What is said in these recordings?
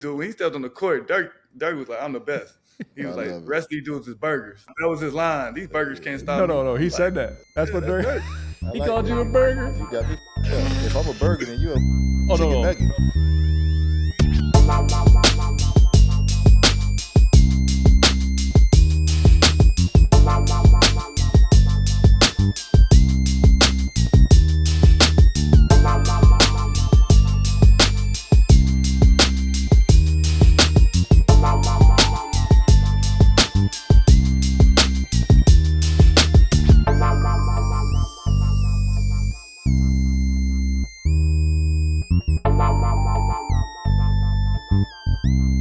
Dude, when he stepped on the court, Dirk was like, I'm the best. He was like, the rest of these dudes is burgers. That was his line. These burgers can't stop me. No. He said that. That's what Dirk. Dirk. He called you a burger? You got me up. If I'm a burger, then you a Oh, chicken no. nugget.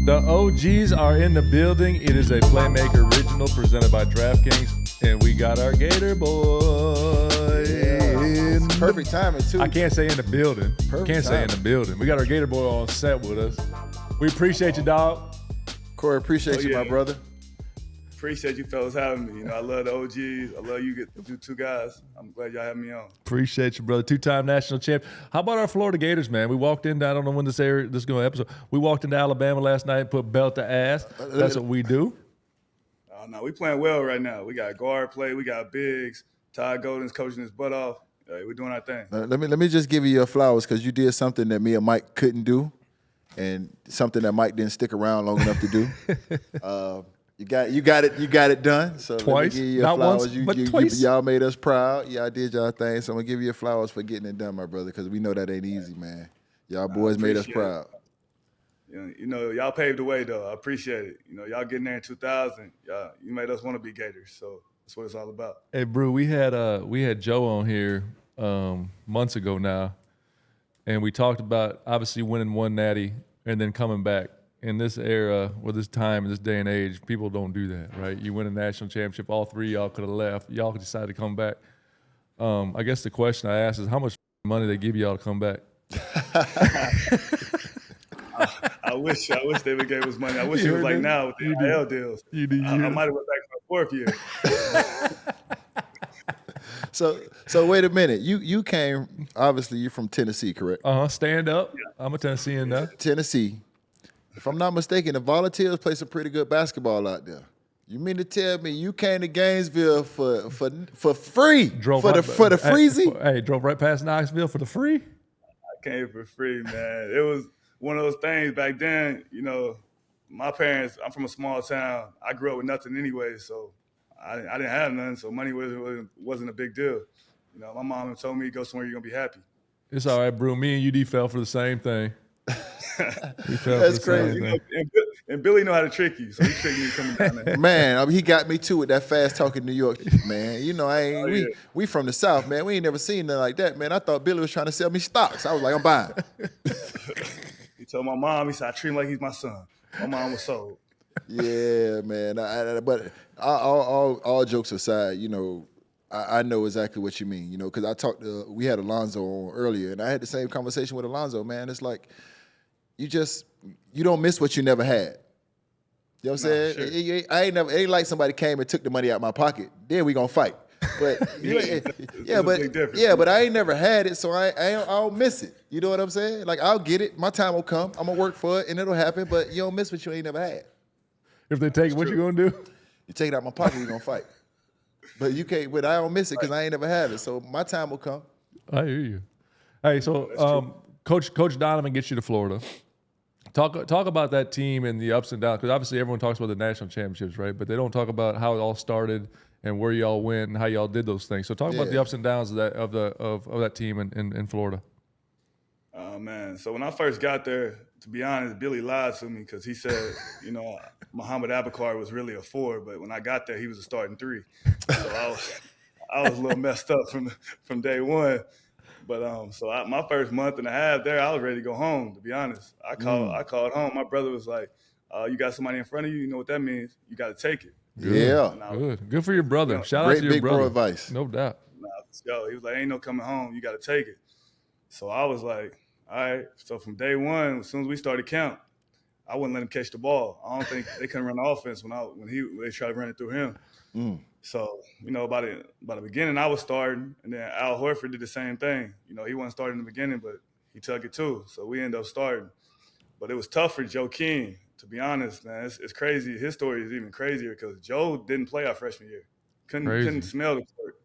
The OGs are in the building. It is a Playmaker original presented by DraftKings, and we got our Gator boy. Yeah. Perfect timing, too. I can't say in the building. Say in the building. We got our Gator boy on set with us. We appreciate you, dog. Corey, appreciate you, my brother. Appreciate you fellas having me. You know, I love the OGs. I love you two guys. I'm glad y'all have me on. Appreciate you, brother. Two-time national champ. How about our Florida Gators, man? We walked in, I don't know when this is going to episode. We walked into Alabama last night and put belt to ass. That's what we do. Oh, no, we playing well right now. We got guard play. We got bigs. Ty Golden's coaching his butt off. We're doing our thing. Let me just give you your flowers because you did something that me and Mike couldn't do, and something that Mike didn't stick around long enough to do. You got it done. So twice, let me give you your not flowers. once, but twice. Y'all made us proud. Y'all did y'all thing. So I'm gonna give you your flowers for getting it done, my brother, because we know that ain't easy, man. Y'all boys made us proud. You know, y'all paved the way though. I appreciate it. You know, y'all getting there in 2000. You made us want to be Gators. So that's what it's all about. Hey, Brew, we had Joe on here months ago now, and we talked about obviously winning one natty and then coming back. In this era, or this time, in this day and age, people don't do that, right? You win a national championship, all three of y'all could have left. Y'all decided to come back. I guess the question I asked is how much money they give y'all to come back? I wish they would give us money. I wish it was like now with the NIL deals. I might have went back for a fourth year. So wait a minute. You came, obviously you're from Tennessee, correct? Stand up. Yeah. I'm a Tennessean now. Tennessee. If I'm not mistaken, the Volunteers play some pretty good basketball out there. You mean to tell me you came to Gainesville for free? Drove for the freezy? Hey, drove right past Knoxville for the free? I came for free, man. It was one of those things back then, you know, my parents, I'm from a small town. I grew up with nothing anyway, so I didn't have nothing, so money wasn't a big deal. You know, my mom told me, go somewhere you're going to be happy. It's all right, Brew. Me and UD fell for the same thing. That's crazy. You know, and Billy know how to trick you, so he tricked me coming down there. Man, he got me too with that fast talking New York, man. You know, we from the South, man. We ain't never seen nothing like that, man. I thought Billy was trying to sell me stocks. I was like, I'm buying. He told my mom, he said, I treat him like he's my son. My mom was sold. Yeah, man. But all jokes aside, you know, I know exactly what you mean, you know, because we had Alonzo on earlier, and I had the same conversation with Alonzo, man. It's like, you don't miss what you never had. You know what I'm saying? Sure. I ain't like somebody came and took the money out of my pocket. Then we gonna fight. But but I ain't never had it, so I don't miss it. You know what I'm saying? Like, I'll get it. My time will come. I'm gonna work for it, and it'll happen. But you don't miss what you ain't never had. If they take it, what you gonna do? You take it out of my pocket, we gonna fight. But you can't. But I don't miss it because I ain't never had it. So my time will come. I hear you. Hey, so Coach Donovan gets you to Florida. Talk about that team and the ups and downs, because obviously everyone talks about the national championships, right? But they don't talk about how it all started and where y'all went and how y'all did those things. So talk about the ups and downs of that team in Florida. Oh man! So when I first got there, to be honest, Billy lied to me because he said, you know, Muhammad Abakar was really a 4, but when I got there, he was a starting 3. So I was a little messed up from day one. But my first month and a half there, I was ready to go home. To be honest, I called home. My brother was like, "You got somebody in front of you. You know what that means. You got to take it." Yeah, good for your brother. You know, Shout out to your big brother. bro advice. No doubt. Let's go. He was like, "Ain't no coming home. You got to take it." So I was like, "All right." So from day one, as soon as we started count, I wouldn't let him catch the ball. I don't think they couldn't run the offense when they tried to run it through him. So, you know, by the beginning, I was starting, and then Al Horford did the same thing. You know, he wasn't starting in the beginning, but he took it too. So we ended up starting. But it was tough for Joe King, to be honest, man. It's crazy. His story is even crazier because Joe didn't play our freshman year. Couldn't smell the court.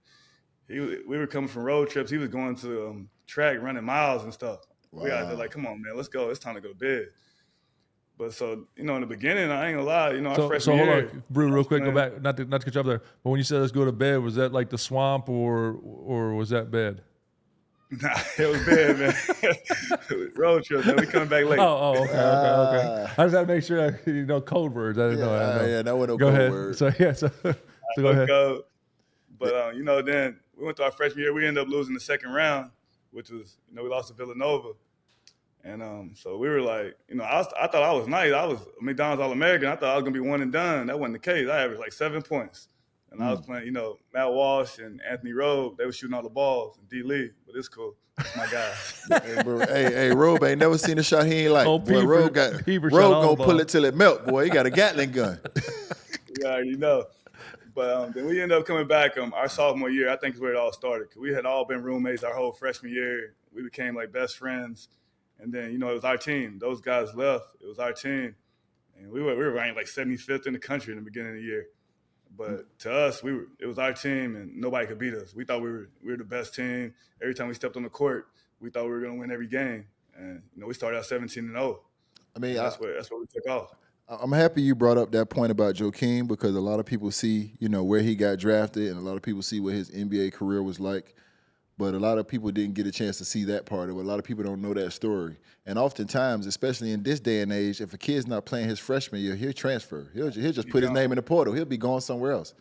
We were coming from road trips. He was going to track, running miles and stuff. Wow. We out there like, come on, man, let's go. It's time to go to bed. But so, in the beginning, I ain't gonna lie, our freshman year. Hold on, Brew, real quick, go back, not to cut you up there. But when you said let's go to bed, was that like the swamp or was that bed? Nah, it was bad, man. Road trip, man. We coming back late. Okay. I just had to make sure, code words. I didn't know. Yeah, that wasn't no go code ahead. word. So go ahead. But, then we went to our freshman year. We ended up losing the second round, which was, we lost to Villanova. And so we were like, I thought I was nice. I was a McDonald's All-American. I thought I was going to be one and done. That wasn't the case. I averaged like 7 points. And I was playing, Matt Walsh and Anthony Rowe. They were shooting all the balls and D. Lee. But it's cool. That's my guy. hey, Robe ain't never seen a shot he ain't like. Oh, boy, Robe gonna pull it till it melt, boy. He got a Gatling gun. Yeah, But then we ended up coming back our sophomore year. I think is where it all started. Cause we had all been roommates our whole freshman year. We became like best friends. And then, it was our team. Those guys left. It was our team. And we were ranked like 75th in the country in the beginning of the year. But to us, it was our team, and nobody could beat us. We thought we were the best team. Every time we stepped on the court, we thought we were going to win every game. And, we started out 17-0. I mean, that's where we took off. I'm happy you brought up that point about Joakim because a lot of people see, where he got drafted, and a lot of people see what his NBA career was like. But a lot of people didn't get a chance to see that part of it. A lot of people don't know that story. And oftentimes, especially in this day and age, if a kid's not playing his freshman year, he'll transfer. He'll just put his name in the portal. He'll be going somewhere else.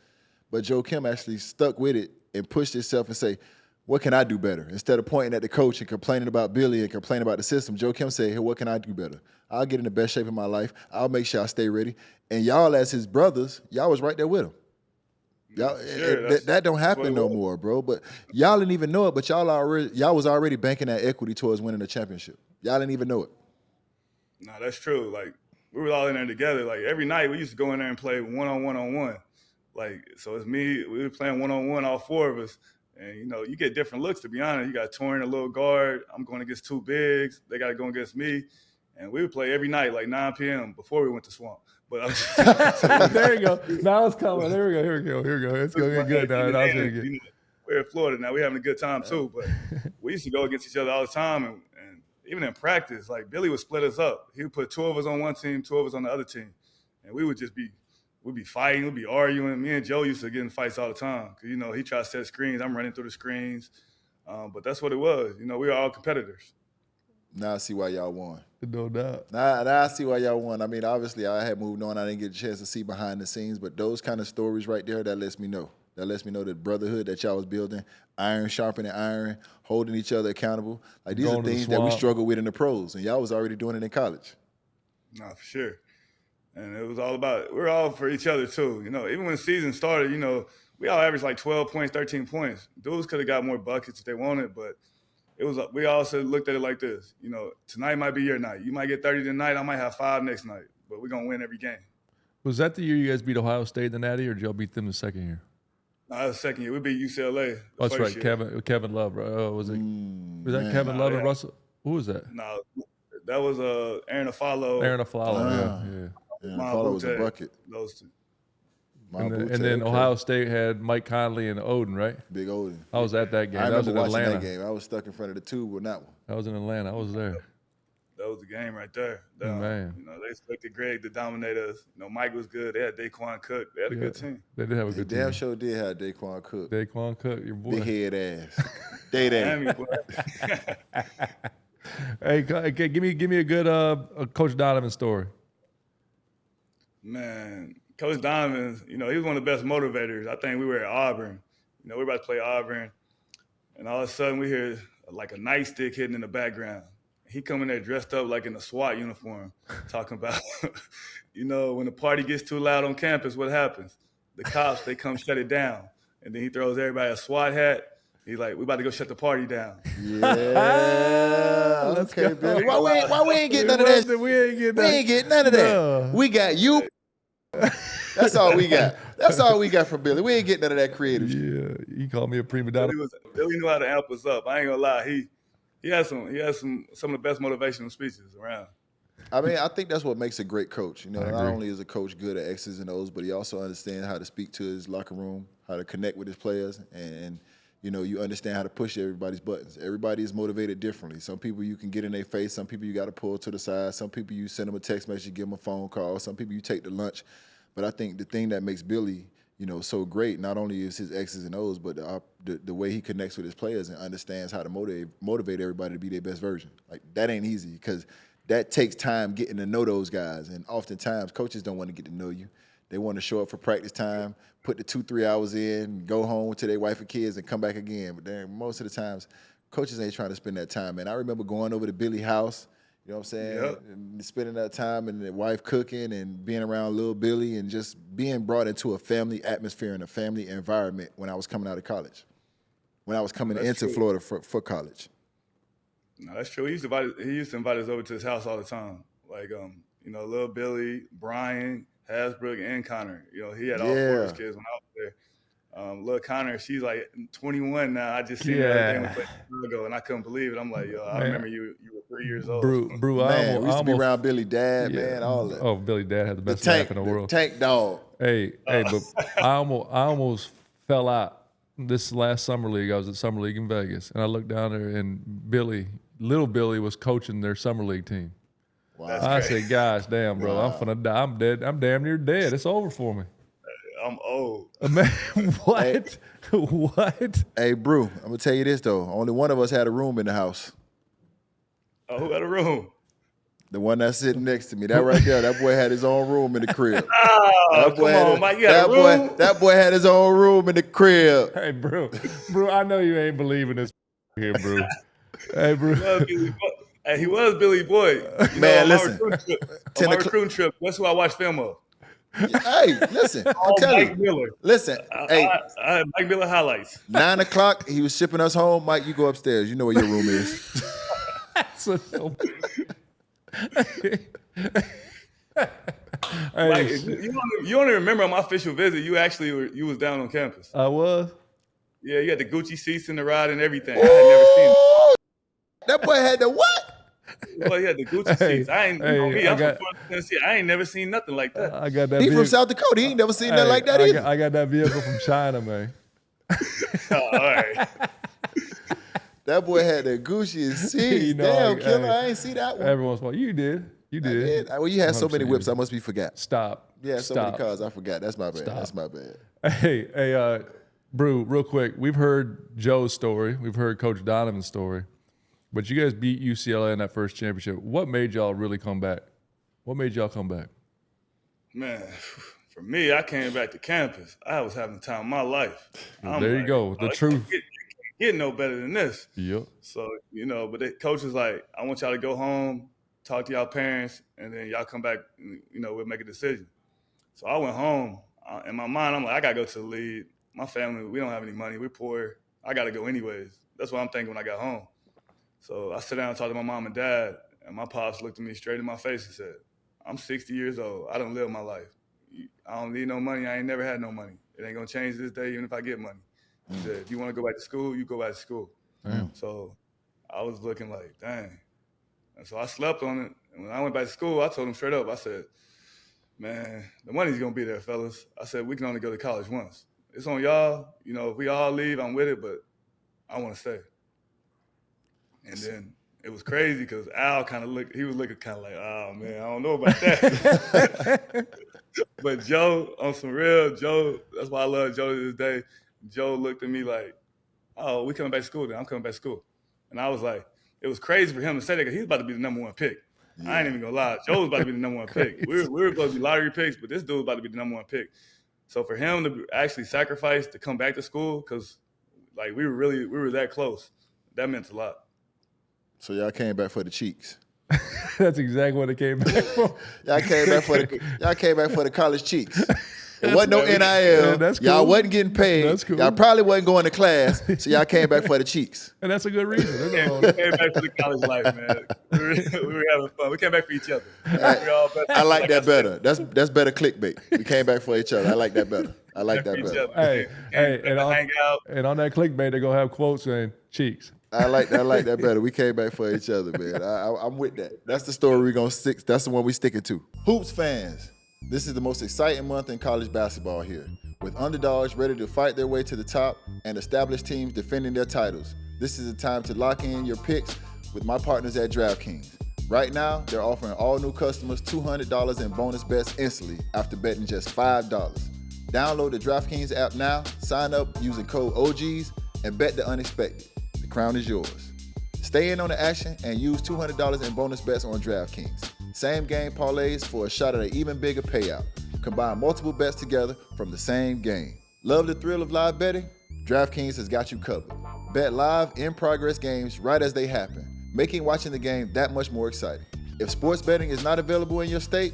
But Joakim actually stuck with it and pushed himself and say, what can I do better? Instead of pointing at the coach and complaining about Billy and complaining about the system, Joakim said, hey, what can I do better? I'll get in the best shape of my life. I'll make sure I stay ready. And y'all as his brothers, y'all was right there with him. Y'all, that don't happen no more, bro. But y'all didn't even know it. But y'all was already banking that equity towards winning the championship. Y'all didn't even know it. No, that's true. Like we were all in there together. Like every night we used to go in there and play one-on-one. Like so, it's me. We were playing one-on-one, all four of us. And you get different looks. To be honest, you got Torrin, a little guard. I'm going against two bigs. They got to go against me. And we would play every night, like 9 p.m. before we went to Swamp. But there you go. Now it's coming. Here we go. It's going to get good now. We're in Florida now. We're having a good time too. But we used to go against each other all the time. And even in practice, like Billy would split us up. He would put 2 of us on one team, 2 of us on the other team. And we would just we'd be fighting, we'd be arguing. Me and Joe used to get in fights all the time. Because, he tried to set screens. I'm running through the screens. But that's what it was. We were all competitors. Now I see why y'all won. No doubt. Now I see why y'all won. I mean, obviously I had moved on. I didn't get a chance to see behind the scenes, but those kind of stories right there, that lets me know. That lets me know the brotherhood that y'all was building, iron sharpening iron, holding each other accountable. Like these are things that we struggle with in the pros, and y'all was already doing it in college. No, for sure. And it was all about, we were all for each other too. Even when the season started, we all averaged like 12 points, 13 points. Dudes could have got more buckets if they wanted, but we also looked at it like this. Tonight might be your night. You might get 30 tonight. I might have 5 next night, but we're going to win every game. Was that the year you guys beat Ohio State in the Natty, or did y'all beat them the second year? No, that was the second year. We beat UCLA. That's right. Year. Kevin Love, right? Oh, was that Kevin Love and Russell? Who was that? No, that was Aaron Aflalo. Yeah. Aflalo was a bucket. Those two. And then Ohio State had Mike Conley and Odin, right? Big Odin. I was at that game. I remember that was in watching Atlanta. that game. I was stuck in front of the tube on that one. That was in Atlanta. I was there. That was the game right there. Man. They expected Greg to dominate us. Mike was good. They had Daquan Cook. They had a good team. They did have a good team. Damn sure did have Daquan Cook. Daquan Cook, your boy. Big head ass. Day. Hey, give me a good Coach Donovan story. Man, Coach Donovan, he was one of the best motivators. I think we were at Auburn. We were about to play Auburn, and all of a sudden we hear like a nightstick hitting in the background. He come in there dressed up like in a SWAT uniform, talking about, when the party gets too loud on campus, what happens? The cops, they come shut it down. And then he throws everybody a SWAT hat. He's like, we about to go shut the party down. Yeah. Okay, Billy. Why we ain't getting none of that? We ain't getting none of that. No. We got you. That's all we got. That's all we got from Billy. We ain't getting none of that creative shit. Yeah, he called me a prima donna. Billy knew how to amp us up. I ain't gonna lie. He had some of the best motivational speeches around. I mean, I think that's what makes a great coach. You know, I not agree. only is a coach good at X's and O's, but he also understands how to speak to his locker room, how to connect with his players, and you know, you understand how to push everybody's buttons. Everybody is motivated differently. Some people you can get in their face. Some people you got to pull to the side. Some people you send them a text message, give them a phone call. Some people you take to lunch. But I think the thing that makes Billy, you know, so great, not only is his X's and O's, but the way he connects with his players and understands how to motivate everybody to be their best version. Like, that ain't easy because that takes time getting to know those guys. And oftentimes, coaches don't want to get to know you. They want to show up for practice time, put the 2-3 hours in, go home to their wife and kids, and come back again. But then most of the times, coaches ain't trying to spend that time. And I remember going over to Billy's house, you know what I'm saying, Yep. and spending that time and the wife cooking and being around little Billy and just being brought into a family atmosphere and a family environment when I was coming out of college, when I was coming into Florida for college. No, that's true. He used to invite us over to his house all the time. Like, you know, little Billy, Brian, Hasbrook, and Connor. You know, he had all 4 of his kids when I was there. Little Connor, she's like 21 now. I just seen her the other day we played Chicago, and I couldn't believe it. I'm like, yo, I remember you were 3 years old. Brew, Man, we used to be around Billy Dad, man, all that. Oh, Billy Dad had the best laugh in the world. Tank dog. Hey, but I almost fell out this last summer league. I was at summer league in Vegas, and I looked down there, and little Billy was coaching their summer league team. Wow. I said, gosh, damn, bro, I'm finna die. I'm dead. I'm damn near dead. It's over for me. I'm old. Man, what? What? Hey, Brew, I'm going to tell you this, though. Only one of us had a room in the house. Oh, who got a room? The one that's sitting next to me. That right there, that boy had his own room in the crib. Oh, come on, Mike. You got a room? That boy had his own room in the crib. Hey, bro, I know you ain't believing this here, bro. Hey, bro. He was Billy Boy. You Man, know, listen. On my recruiting trip, that's who I watched film of. Hey, listen. I'm telling Mike you. Miller. Listen. Hey, I had Mike Miller highlights. 9 o'clock, he was shipping us home. Mike, you go upstairs. You know where your room is. Mike, you only remember on my official visit, you was down on campus. I was? Yeah, you had the Gucci seats in the ride and everything. I had never seen it. That boy had the what? Well, he had the Gucci seats. I'm from Tennessee. I ain't never seen nothing like that. I got that. He from South Dakota. He ain't never seen nothing like that either. I got that vehicle from China, man. All right. That boy had the Gucci seats. You know, Damn, killer. I ain't see that one. Every once in a while, you did. You did. Well, you had so many 100% whips, I must be forgot. Stop. Yeah, so many cars, I forgot. That's my bad. Stop. That's my bad. Hey, Brew, real quick. We've heard Joe's story. We've heard Coach Donovan's story. But you guys beat UCLA in that first championship. What made y'all really come back? What made y'all come back? Man, for me, I came back to campus. I was having the time of my life. There you go. The truth. Get no better than this. Yep. So, you know, but the coach was like, I want y'all to go home, talk to y'all parents, and then y'all come back, and, you know, we'll make a decision. So I went home. In my mind, I'm like, I got to go to the league. My family, we don't have any money. We're poor. I got to go anyways. That's what I'm thinking when I got home. So I sit down and talk to my mom and dad, and my pops looked at me straight in my face and said, I'm 60 years old. I don't live my life. I don't need no money. I ain't never had no money. It ain't going to change this day even if I get money. He said, if you want to go back to school, you go back to school. So I was looking like, dang. And so I slept on it. And when I went back to school, I told him straight up, I said, man, the money's going to be there, fellas. I said, we can only go to college once. It's on y'all. You know, if we all leave, I'm with it, but I want to stay. And then it was crazy because Al he was looking kind of like, oh, man, I don't know about that. But Joe, on some real, that's why I love Joe to this day. Joe looked at me like, oh, we coming back to school then. I'm coming back to school. And I was like, it was crazy for him to say that because he was about to be the number 1 pick. Yeah. I ain't even going to lie. Joe was about to be the number 1 pick. We were supposed to be lottery picks, but this dude was about to be the number 1 pick. So for him to actually sacrifice to come back to school, because like we were that close, that meant a lot. So y'all came back for the cheeks. That's exactly what it came back for. Y'all came back for the college cheeks. It wasn't no NIL. Yeah, that's cool. Y'all wasn't getting paid. That's cool. Y'all probably wasn't going to class, so y'all came back for the cheeks. And that's a good reason. We came back for the college life, man. We were having fun. We came back for each other. I like that better. That's better clickbait. We came back for each other. I like that better. Hey, and on that clickbait, they're going to have quotes saying, cheeks. I like that better. We came back for each other, man. I'm with that. That's the story we're going to stick. That's the one we're sticking to. Hoops fans, this is the most exciting month in college basketball here. With underdogs ready to fight their way to the top and established teams defending their titles. This is the time to lock in your picks with my partners at DraftKings. Right now, they're offering all new customers $200 in bonus bets instantly after betting just $5. Download the DraftKings app now, sign up using code OGs, and bet the unexpected. The crown is yours. Stay in on the action and use $200 in bonus bets on DraftKings. Same game parlays for a shot at an even bigger payout. Combine multiple bets together from the same game. Love the thrill of live betting? DraftKings has got you covered. Bet live in-progress games right as they happen, making watching the game that much more exciting. If sports betting is not available in your state,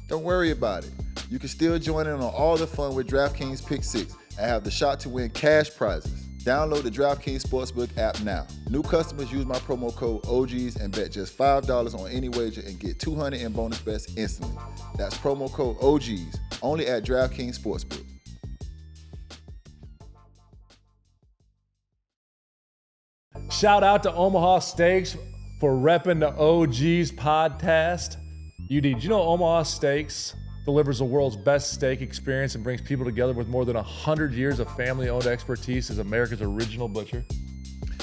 don't worry about it. You can still join in on all the fun with DraftKings Pick 6 and have the shot to win cash prizes. Download the DraftKings Sportsbook app now. New customers use my promo code OGs and bet just $5 on any wager and get $200 in bonus bets instantly. That's promo code OGs, only at DraftKings Sportsbook. Shout out to Omaha Steaks for repping the OGs podcast. Did you know Omaha Steaks delivers the world's best steak experience and brings people together with more than 100 years of family-owned expertise as America's original butcher?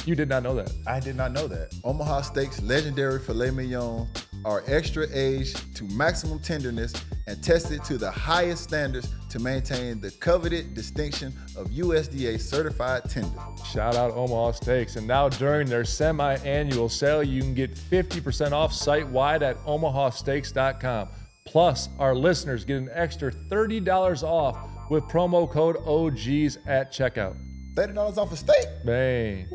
You did not know that. I did not know that. Omaha Steaks' legendary filet mignon are extra aged to maximum tenderness and tested to the highest standards to maintain the coveted distinction of USDA certified tender. Shout out Omaha Steaks. And now during their semi-annual sale, you can get 50% off site-wide at omahasteaks.com. Plus, our listeners get an extra $30 off with promo code OGs at checkout. $30 off a steak? Man.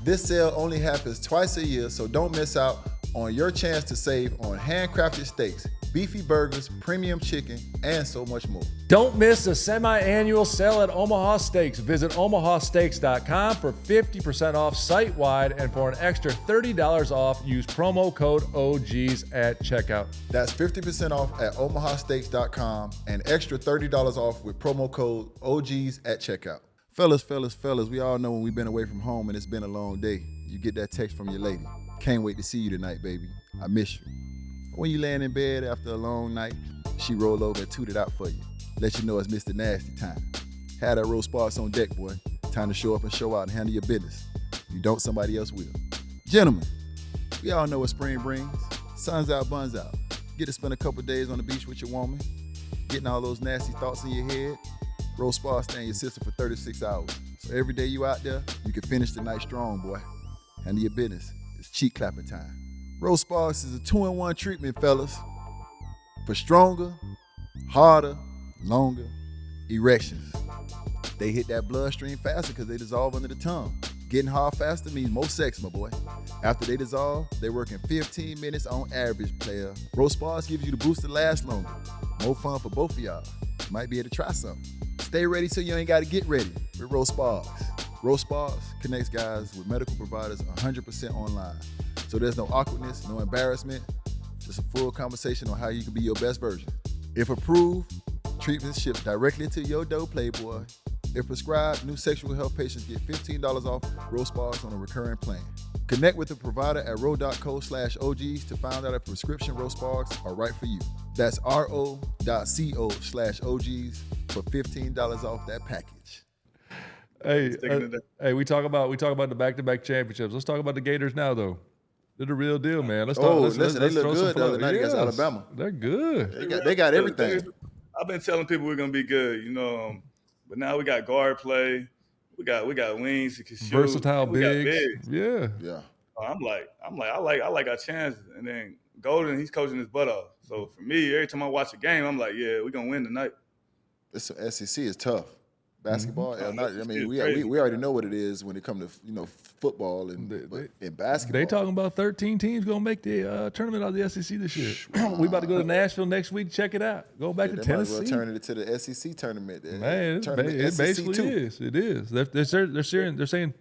This sale only happens twice a year, so don't miss out on your chance to save on handcrafted steaks, beefy burgers, premium chicken, and so much more. Don't miss a semi-annual sale at Omaha Steaks. Visit omahasteaks.com for 50% off site-wide, and for an extra $30 off, use promo code OGs at checkout. That's 50% off at omahasteaks.com and extra $30 off with promo code OGs at checkout. Fellas, we all know when we've been away from home and it's been a long day, you get that text from your lady. Can't wait to see you tonight, baby. I miss you. When you laying in bed after a long night, she roll over and toot it out for you. Let you know it's Mr. Nasty time. Had that roast sparks on deck, boy. Time to show up and show out and handle your business. If you don't, somebody else will. Gentlemen, we all know what spring brings. Sun's out, buns out. Get to spend a couple days on the beach with your woman, getting all those nasty thoughts in your head. Roast sparks stay in your system for 36 hours. So every day you out there, you can finish the night strong, boy. Handle your business. It's cheek clapping time. Roast Sparks is a 2-in-1 treatment, fellas, for stronger, harder, longer erections. They hit that bloodstream faster because they dissolve under the tongue. Getting hard faster means more sex, my boy. After they dissolve, they work in 15 minutes on average, player. Roast Sparks gives you the boost to last longer. More fun for both of y'all. You might be able to try something. Stay ready so you ain't got to get ready with Roast Sparks. Roast Sparks connects guys with medical providers 100% online. So there's no awkwardness, no embarrassment, just a full conversation on how you can be your best version. If approved, treatments shipped directly to your door, playboy. If prescribed, new sexual health patients get $15 off Roast Sparks on a recurring plan. Connect with the provider at ro.co/OGs to find out if prescription Roast Sparks are right for you. That's ro.co/OGs for $15 off that package. Hey, we talk about the back-to-back championships. Let's talk about the Gators now, though. They're the real deal, man. Let's talk. They look good the other night against Alabama. They're good. They got everything. I've been telling people we're gonna be good, but now we got guard play. We got wings that can shoot. Versatile bigs. Yeah. Yeah. I like our chances. And then Golden, he's coaching his butt off. So for me, every time I watch a game, I'm like, yeah, we're gonna win tonight. This SEC is tough. Basketball, Mm-hmm. we already know what it is when it comes to football and basketball. They talking about 13 teams gonna make the tournament out of the SEC this year. We about to go to Nashville next week. Check it out. Go back to Tennessee. Might as well turn it to the SEC tournament. Man, it basically is. It is. They're saying,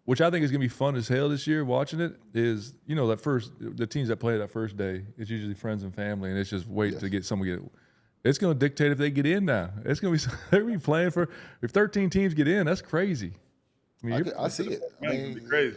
which I think is gonna be fun as hell this year. Watching it is, the teams that play that first day, it's usually friends and family, and it's just wait to get someone get. It's going to dictate if they get in now. It's going to be they're going to be playing for if 13 teams get in. That's crazy. I see it. I Man, it's crazy.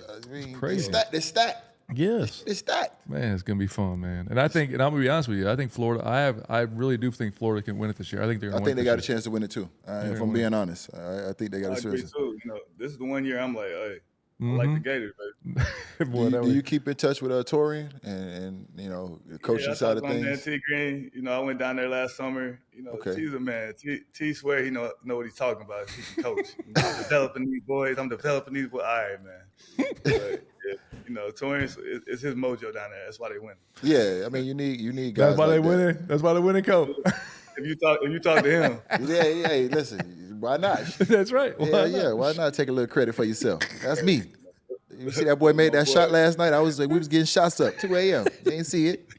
Crazy. It's stacked. Yes. It's stacked. Man, it's gonna be fun, man. And I think, and I'm gonna be honest with you, I think Florida. I really do think Florida can win it this year. I think they're. I think they got a chance to win it too. If I'm being honest, I think they got a chance. Too. This is the one year I'm like, hey, I like the Gators, baby. Boy, do you keep in touch with Torian and the coaching side of things? T Green, I went down there last summer. T's a man. T swear he know what he's talking about. He can coach. I'm developing these boys. All right, man. But, Torian, it's his mojo down there. That's why they win. Yeah, I mean, you need guys. That's why they winning. That's why they winning, coach. If you talk to him, yeah. Listen, why not? That's right. Why not take a little credit for yourself? That's me. You see that boy made that shot last night? We was getting shots up 2 a.m. You ain't see it.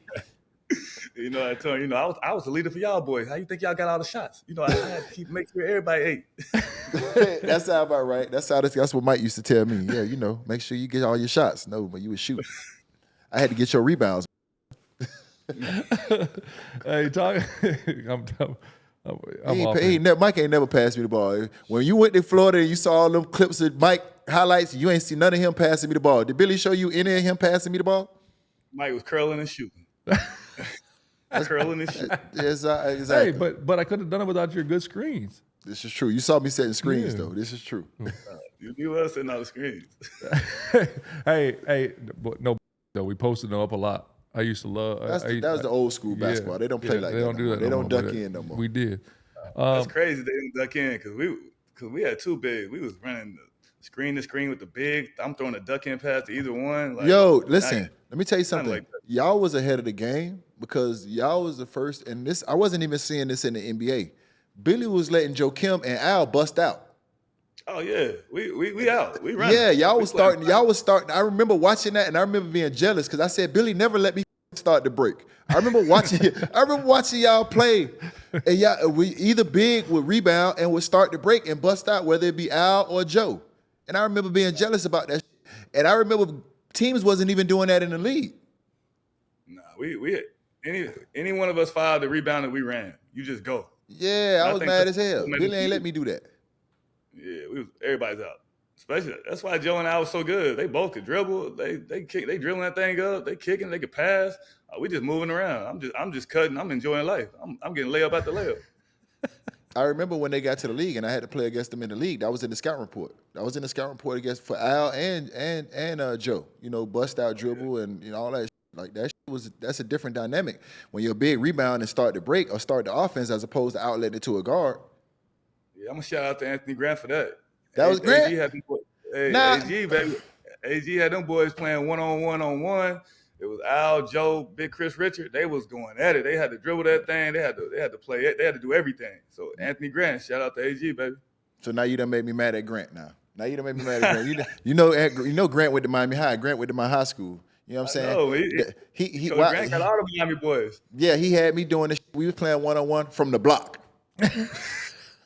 I told him, I was the leader for y'all boys. How you think y'all got all the shots? I had to make sure everybody ate. That sound about right. That's what Mike used to tell me. Yeah, make sure you get all your shots. No, but you would shoot. I had to get your rebounds. Hey, talk. Mike ain't never passed me the ball. When you went to Florida and you saw all them clips of Mike highlights, you ain't see none of him passing me the ball. Did Billy show you any of him passing me the ball? Mike was curling and shooting. Curling and shooting. Yes, exactly. Hey, but I could have done it without your good screens. This is true. You saw me setting screens though. This is true. You were setting all the screens. hey, no, we posted them up a lot. I used to love. That was the old school basketball. They don't play like that. They don't do that. They don't duck in no more. We did. That's crazy. They didn't duck in because we had two bigs. We was running the screen to screen with the big. I'm throwing a duck in pass to either one. Listen. Let me tell you something. Like y'all was ahead of the game because y'all was the first. And this, I wasn't even seeing this in the NBA. Billy was letting Joakim and Al bust out. Oh yeah, we out. We ran. Yeah, y'all was starting. I remember watching that, and I remember being jealous because I said Billy never let me start the break. I remember watching y'all play, and we either big would rebound and would start the break and bust out, whether it be Al or Joe. And I remember being jealous about that. And I remember teams wasn't even doing that in the league. Nah, we any one of us five that rebounded, we ran. You just go. Yeah, I was mad as hell. Billy ain't let me do that. Yeah, everybody's out. Especially that's why Joe and I was so good. They both could dribble. They kick. They dribbling that thing up. They kicking. They could pass. We just moving around. I'm just cutting. I'm enjoying life. I'm getting layup after layup. I remember when they got to the league and I had to play against them in the league. That was in the scout report. For Al and Joe. Bust out dribble and all that. Like that's a different dynamic when you're a big rebound and start the break or start the offense as opposed to outletting it to a guard. Yeah, I'm gonna shout out to Anthony Grant for that. That was Grant. AG, baby. AG had them boys playing one-on-one. It was Al, Joe, Big Chris Richard. They was going at it. They had to dribble that thing. They had to play it. They had to do everything. So Anthony Grant, shout out to AG, baby. So now you done made me mad at Grant. Now you done made me mad at Grant. you know Grant went to Miami High. Grant went to my high school. You know what I'm saying? Grant got all the Miami boys. Yeah, he had me doing this. We was playing one-on-one from the block.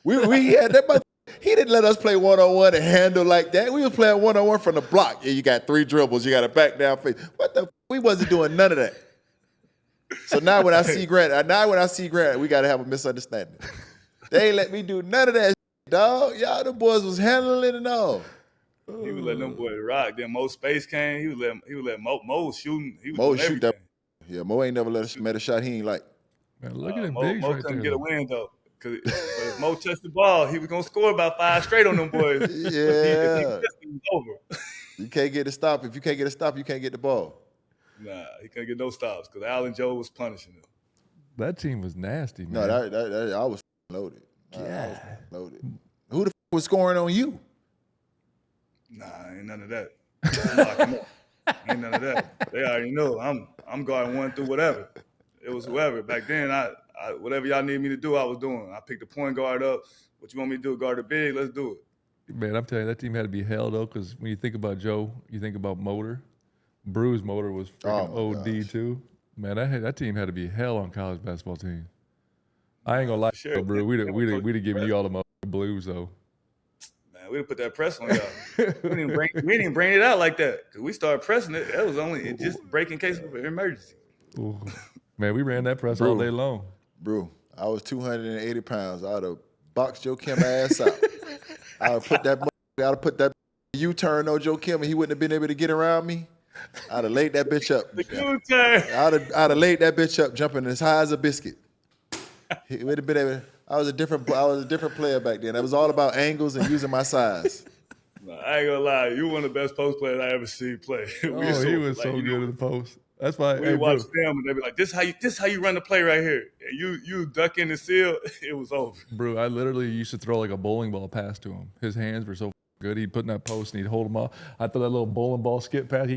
we had that. He didn't let us play one-on-one and handle like that. We was playing one-on-one from the block. Yeah, you got 3 dribbles. You got a back down face. What the? We wasn't doing none of that. So now when I see Grant, we got to have a misunderstanding. They ain't let me do none of that, dog. Y'all, the boys was handling it and all. He was letting them boys rock. Then Mo Space came. He was letting Mo shooting. He was Mo doing shoot that. Yeah, Mo ain't never met a shot he ain't like. Man, look at him, Mo right couldn't there. get a win though. Because if Mo touched the ball, he was gonna score about 5 straight on them boys. Yeah, he was over. You can't get a stop. If you can't get a stop, you can't get the ball. Nah, he couldn't get no stops because Al and Joe was punishing him. That team was nasty, man. No, that I was loaded. I was loaded. Who the was scoring on you? Nah, ain't none of that. Ain't none of that. They already know I'm guarding one through whatever. It was whoever. Back then, I whatever y'all need me to do, I was doing. I picked the point guard up. What you want me to do? Guard the big? Let's do it. Man, I'm telling you, that team had to be hell though, because when you think about Joe, you think about motor. Brew's motor was freaking OD too. Man, that team had to be hell on college basketball team. I ain't gonna lie, Sure. Brew. We'd have given you all the blues though. Man, we put that press on y'all. we didn't bring it out like that because we started pressing it. That was only just break in case of an emergency. Ooh. Man, we ran that press all day long. Brew, I was 280 pounds. I'd have boxed your Kim ass out. I'd put that You turn no Joe Kim and he wouldn't have been able to get around me, I'd have laid that bitch up. The U-turn. I'd have laid that bitch up, jumping as high as a biscuit. He would have been able. I was a different player back then. It was all about angles and using my size. No, I ain't gonna lie. You one of the best post players I ever seen play. He was so good in the post. That's why we watch them and they be like, "This how you run the play right here." And you duck in the seal, it was over. Brew, I literally used to throw like a bowling ball pass to him. His hands were so good. He'd put in that post and he'd hold them off. I thought that little bowling ball skip pass.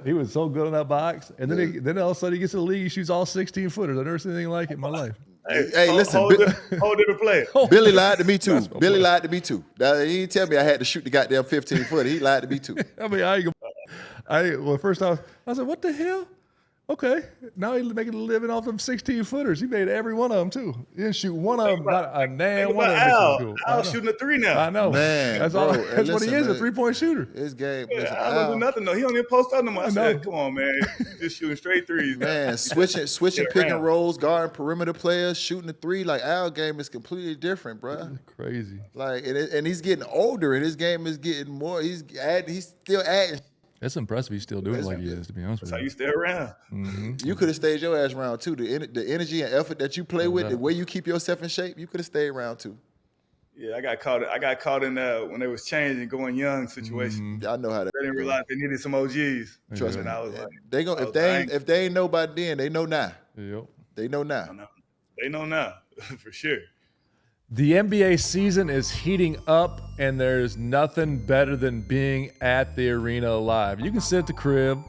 He was so good on that box. And then all of a sudden he gets to the league. He shoots all 16 footers. I've never seen anything like it in my life. Hey, listen. Hold different player. Billy lied to me too. Billy lied to me too. He didn't tell me I had to shoot the goddamn 15-footer. He lied to me too. I mean, first off, I said, what the hell? Okay, now he's making a living off them 16-footers. He made every one of them, too. He didn't shoot one of them, not a damn one of them. Al's shooting a 3 now. I know. Man, that's bro, that's what he is, a 3-point shooter. His game. Yeah, I don't do nothing, though. He don't even post up no more. I said, come on, man. Just shooting straight threes. Man, switching pick and rolls, guarding perimeter players, shooting a 3. Like, Al game is completely different, bro. Crazy. Like, and he's getting older, and his game is getting more. He's still adding. It's impressive he's still doing it like he is, to be honest with That's you. how you stay around. Mm-hmm. You could have stayed your ass around too. The energy and effort that you play with, the way you keep yourself in shape, you could have stayed around too. Yeah, I got caught in when they was changing, going young situation. I know how that. They didn't realize they needed some OGs. Trust me. And I was like, if they ain't know by then, they know now. Yep. They know now. They know now for sure. The NBA season is heating up, and there's nothing better than being at the arena live. You can sit at the crib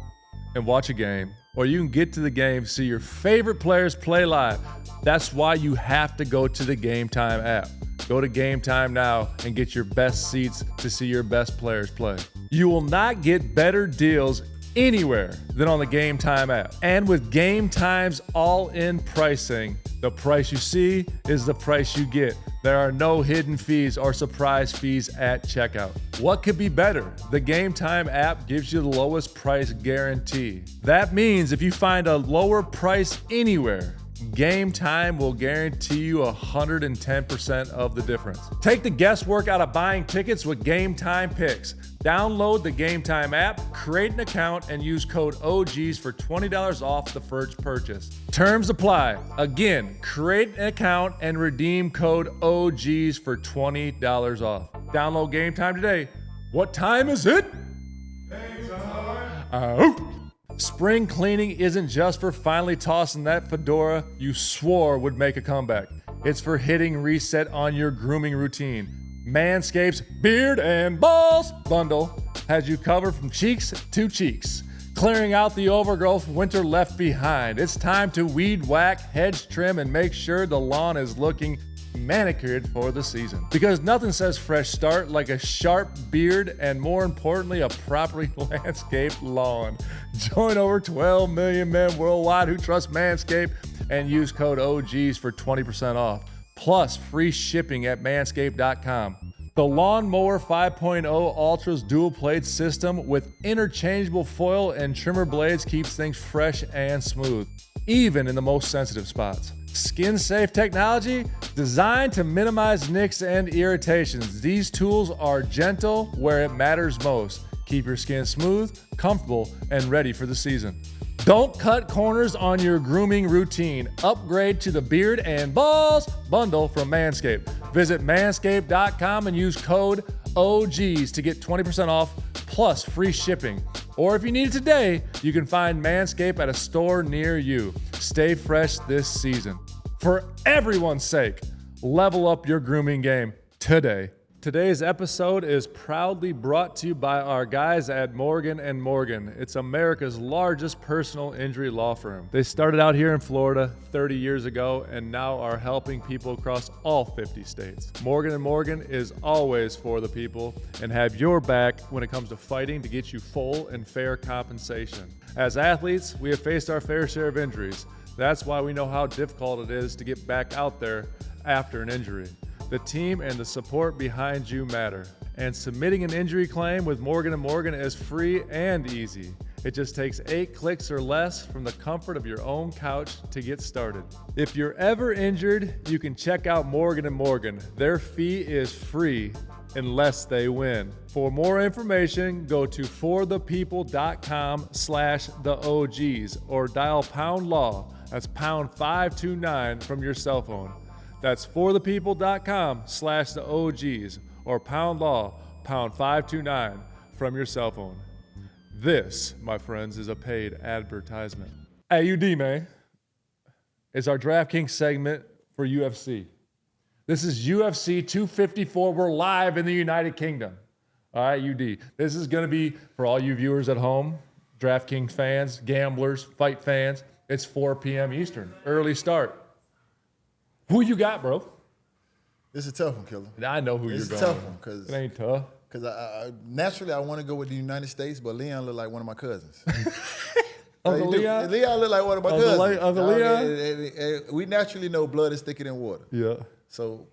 and watch a game, or you can get to the game, see your favorite players play live. That's why you have to go to the Game Time app. Go to Game Time now and get your best seats to see your best players play. You will not get better deals anywhere than on the Game Time app. And with Game Time's all-in pricing, the price you see is the price you get. There are no hidden fees or surprise fees at checkout. What could be better? The Game Time app gives you the lowest price guarantee. That means if you find a lower price anywhere, Game Time will guarantee you 110% of the difference. Take the guesswork out of buying tickets with Game Time Picks. Download the Game Time app, create an account, and use code OGs for $20 off the first purchase. Terms apply. Again, create an account and redeem code OGs for $20 off. Download Game Time today. What time is it? Game time. Spring cleaning isn't just for finally tossing that fedora you swore would make a comeback. It's for hitting reset on your grooming routine. Manscaped's Beard and Balls bundle has you covered from cheeks to cheeks, clearing out the overgrowth winter left behind. It's time to weed whack, hedge trim, and make sure the lawn is looking manicured for the season. Because nothing says fresh start like a sharp beard and, more importantly, a properly landscaped lawn. Join over 12 million men worldwide who trust Manscaped and use code OGs for 20% off, plus free shipping at manscaped.com. The Lawnmower 5.0 Ultra's dual blade system with interchangeable foil and trimmer blades keeps things fresh and smooth, even in the most sensitive spots. Skin-safe technology designed to minimize nicks and irritations. These tools are gentle where it matters most. Keep your skin smooth, comfortable, and ready for the season. Don't cut corners on your grooming routine. Upgrade to the Beard and Balls bundle from Manscaped. Visit manscaped.com and use code OGs to get 20% off plus free shipping. Or if you need it today, you can find Manscaped at a store near you. Stay fresh this season. For everyone's sake, level up your grooming game today. Today's episode is proudly brought to you by our guys at Morgan & Morgan. It's America's largest personal injury law firm. They started out here in Florida 30 years ago and now are helping people across all 50 states. Morgan & Morgan is always for the people and have your back when it comes to fighting to get you full and fair compensation. As athletes, we have faced our fair share of injuries. That's why we know how difficult it is to get back out there after an injury. The team and the support behind you matter. And submitting an injury claim with Morgan & Morgan is free and easy. It just takes 8 clicks or less from the comfort of your own couch to get started. If you're ever injured, you can check out Morgan & Morgan. Their fee is free unless they win. For more information, go to forthepeople.com/theOGs or dial #law. That's pound 529 from your cell phone. That's forthepeople.com/theOGs or #law, pound 529 from your cell phone. This, my friends, is a paid advertisement. Hey, UD, man. It's our DraftKings segment for UFC. This is UFC 254. We're live in the United Kingdom. All right, UD. This is going to be, for all you viewers at home, DraftKings fans, gamblers, fight fans, it's 4 p.m. Eastern. Early start. Who you got, bro? This is a tough one, Killer. I know who This you're is going. a tough one because It ain't tough. naturally I want to go with the United States, but Leon look like one of my cousins. Uncle Leon? Leon look like one of my Uncle cousins. Uncle Leon? We naturally know blood is thicker than water. Yeah. So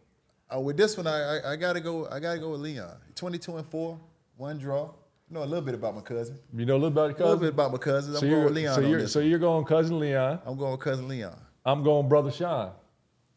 with this one, I gotta go. I gotta go with Leon. 22-4, 1 draw. You know a little bit about my cousin. You know a little about your A little cousin? bit about my cousins. I'm going with Leon on this. So you're going cousin Leon. I'm going with cousin Leon. I'm going brother Sean,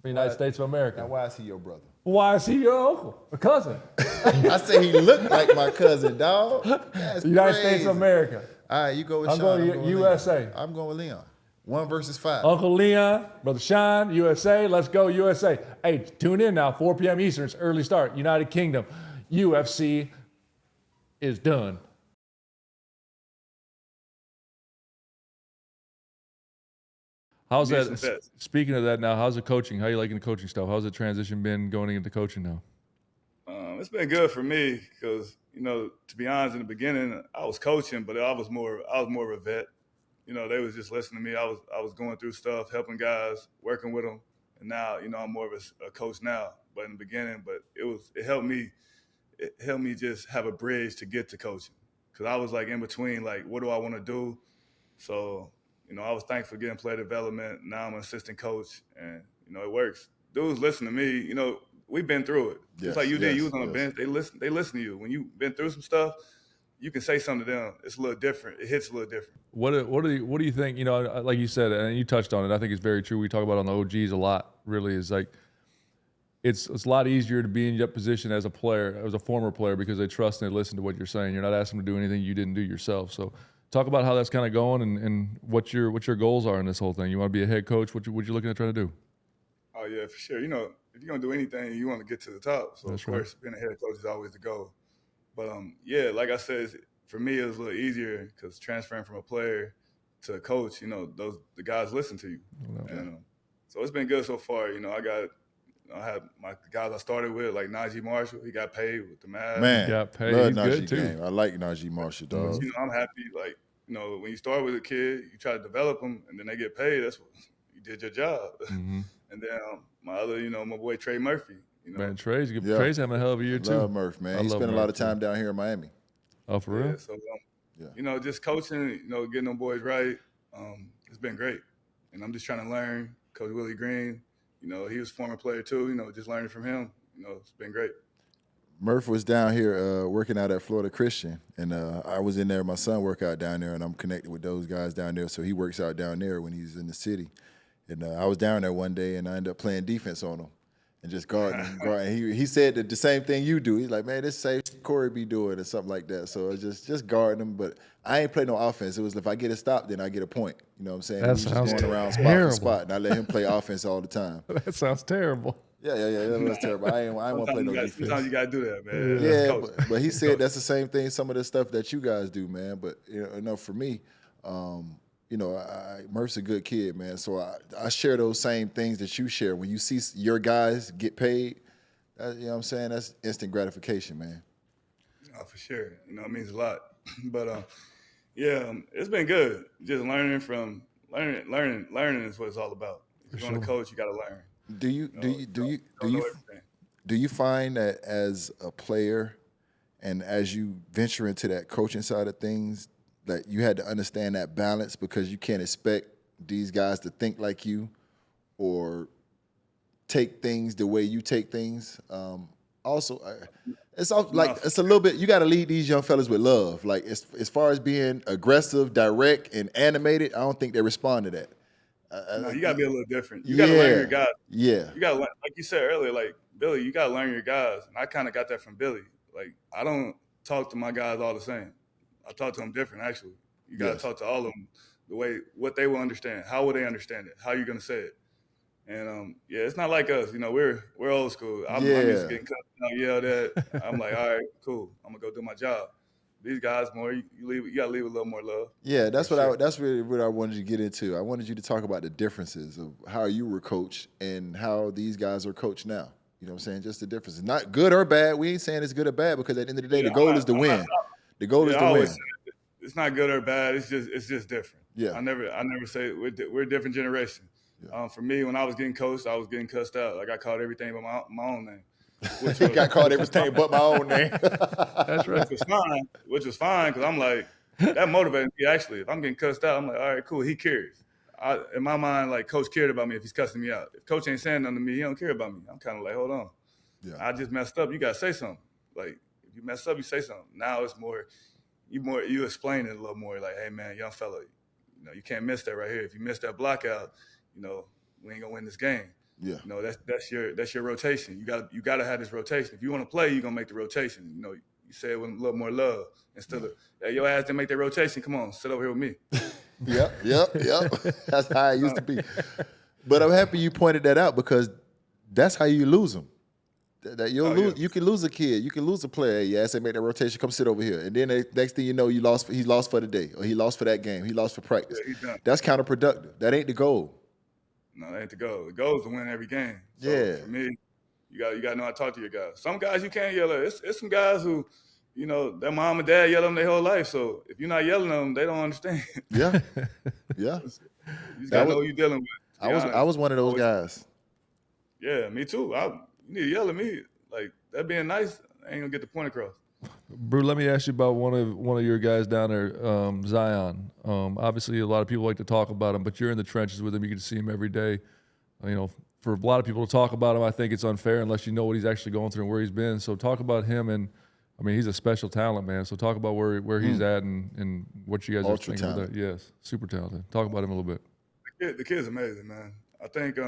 the United States of America. Now, why is he your brother? Why is he your uncle? A cousin. I say he looked like my cousin, dog. That's United crazy. States of America. All right, you go with I'm Sean. going I'm going USA. Leon. I'm going with Leon. 1 versus 5. Uncle Leon, brother Sean, USA. Let's go USA. Hey, tune in now, 4 p.m. Eastern. It's early start. United Kingdom. UFC is done. How's that? Speaking of that now, how's the coaching? How you liking the coaching stuff? How's the transition been going into coaching now? It's been good for me because, to be honest, in the beginning, I was coaching, but I was more of a vet. They was just listening to me. I was going through stuff, helping guys, working with them, and now, I'm more of a coach now. But in the beginning, it helped me just have a bridge to get to coaching because I was like in between, like, what do I want to do? So, I was thankful for getting player development. Now I'm an assistant coach, and it works. Dudes listen to me. We've been through it. Just like you did. You was on the bench. They listen to you. When you've been through some stuff, you can say something to them. It's a little different. It hits a little different. What do you think? Like you said, and you touched on it. I think it's very true. We talk about it on the OGs a lot. Really, is like it's a lot easier to be in that position as a player, as a former player, because they trust and they listen to what you're saying. You're not asking them to do anything you didn't do yourself. So, talk about how that's kind of going and what your goals are in this whole thing. You want to be a head coach? What you looking at trying to do? Oh yeah, for sure. If you're gonna do anything, you want to get to the top. So That's of course, being a head coach is always the goal. But yeah, like I said, for me it was a little easier because transferring from a player to a coach, the guys listen to you, and so it's been good so far. I had the guys I started with, like Najee Marshall. He got paid with the Mavs. Man, he got paid. Love He's Najee good too. game. I like Najee Marshall, dog. I'm happy. Like, when you start with a kid, you try to develop them, and then they get paid. That's what you did your job. Mm-hmm. And then my other, my boy Trey Murphy. Man, Trey's having a hell of a year too. Love Murph, man. He spent a lot of time down here in Miami. Oh, for real? So, just coaching, getting them boys right, it's been great. And I'm just trying to learn. Coach Willie Green, he was a former player too, just learning from him, it's been great. Murph was down here working out at Florida Christian, and I was in there. My son worked out down there, and I'm connected with those guys down there, so he works out down there when he's in the city. And I was down there one day, and I ended up playing defense on him and just guarding him. He said that the same thing you do. He's like, man, this same Corey be doing or something like that. So I was just guarding him, but I ain't play no offense. It was if I get a stop, then I get a point. You know what I'm saying? That He was sounds just going around spot terrible. for spot, and I let him play offense all the time. That sounds terrible. Yeah, that was terrible. I ain't want to play no defense. Sometimes you got to do that, man. Yeah, but he said that's the same thing, some of the stuff that you guys do, man. But, for me, Murph's a good kid, man. So I share those same things that you share. When you see your guys get paid, you know what I'm saying? That's instant gratification, man. Oh, for sure. It means a lot. But, it's been good. Just learning is what it's all about. If you want to coach, you got to learn. Do you find that as a player and as you venture into that coaching side of things, that you had to understand that balance because you can't expect these guys to think like you or take things the way you take things? It's a little bit, you got to lead these young fellas with love. Like as far as being aggressive, direct, and animated, I don't think they respond to that. You got to be a little different. You got to learn your guys. Yeah. You got to learn, like you said earlier, like Billy, you got to learn your guys. And I kind of got that from Billy. Like, I don't talk to my guys all the same. I talk to them different, actually. You got to talk to all of them the way, what they will understand. How will they understand it? How you going to say it? And, it's not like us. We're old school. I'm used to getting cut out, yelled at. I'm like, all right, cool. I'm going to go do my job. These guys, more, you got to leave a little more love. Yeah, that's really what I wanted you to get into. I wanted you to talk about the differences of how you were coached and how these guys are coached now. You know what I'm saying? Just the differences. Not good or bad. We ain't saying it's good or bad because at the end of the day, the goal is to win. The goal is to win. It's not good or bad. It's just different. Yeah. I never say we're a different generation. Yeah. For me, when I was getting coached, I was getting cussed out. I got called everything but my own name. Got called everything but my own name. That's right. Which was fine because I'm like, that motivated me actually. If I'm getting cussed out, I'm like, all right, cool. He cares. In my mind, like, coach cared about me if he's cussing me out. If coach ain't saying nothing to me, he don't care about me. I'm kind of like, hold on. Yeah. I just messed up. You got to say something. Like, if you mess up, you say something. Now it's more, you explain it a little more. Like, hey, man, young fella, you can't miss that right here. If you miss that block out, we ain't going to win this game. Yeah. That's your rotation. You got to have this rotation. If you want to play, you're going to make the rotation. You say it with a little more love instead of, hey, your ass didn't make that rotation. Come on, sit over here with me. Yep. That's how it used to be. But I'm happy you pointed that out because that's how you lose them. You can lose a kid, you can lose a player. Your ass ain't make that rotation. Come sit over here, and then the next thing you know, he lost for the day, or he lost for that game, he lost for practice. Yeah, that's counterproductive. That ain't the goal. No, that ain't the goal. The goal is to win every game. So for me, you got to know how to talk to your guys. Some guys you can't yell at. It's some guys who, their mom and dad yell at them their whole life. So if you're not yelling at them, they don't understand. Yeah. You just got to know who you're dealing with. I was one of those guys. Yeah, me too. You need to yell at me. Like, that being nice, I ain't going to get the point across. Brew, let me ask you about one of your guys down there, Zion. Obviously, a lot of people like to talk about him, but you're in the trenches with him. You get to see him every day. For a lot of people to talk about him, I think it's unfair unless you know what he's actually going through and where he's been. So talk about him, and he's a special talent, man. So talk about where he's at and what you guys are thinking about that. Yes, super talented. Talk about him a little bit. The kid's amazing, man. I think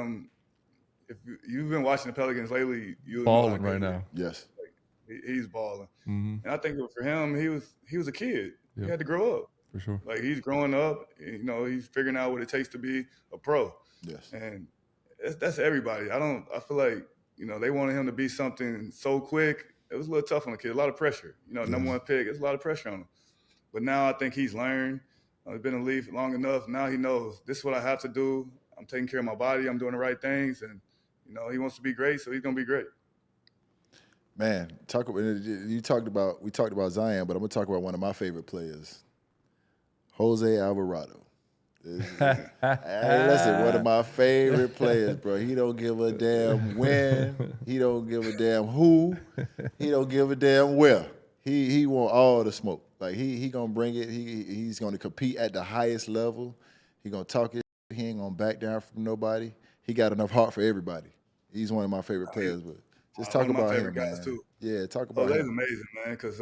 if you've been watching the Pelicans lately, you're balling right now. Yes. He's balling. Mm-hmm. And I think for him, he was a kid. Yep. He had to grow up. For sure. Like, he's growing up. He's figuring out what it takes to be a pro. Yes. And that's everybody. I feel like, they wanted him to be something so quick. It was a little tough on the kid, a lot of pressure. Number one pick, it's a lot of pressure on him. But now I think he's learned. He's been in the league long enough. Now he knows this is what I have to do. I'm taking care of my body. I'm doing the right things. And, he wants to be great, so he's going to be great. Man, we talked about Zion, but I'm going to talk about one of my favorite players, Jose Alvarado. Hey, listen, one of my favorite players, bro. He don't give a damn when. He don't give a damn who. He don't give a damn where. He want all the smoke. Like, he gonna bring it. He's gonna compete at the highest level. He gonna talk it. He ain't gonna back down from nobody. He got enough heart for everybody. He's one of my favorite players, but just talk about him, man. Too. Yeah, talk about him. He's amazing, man, because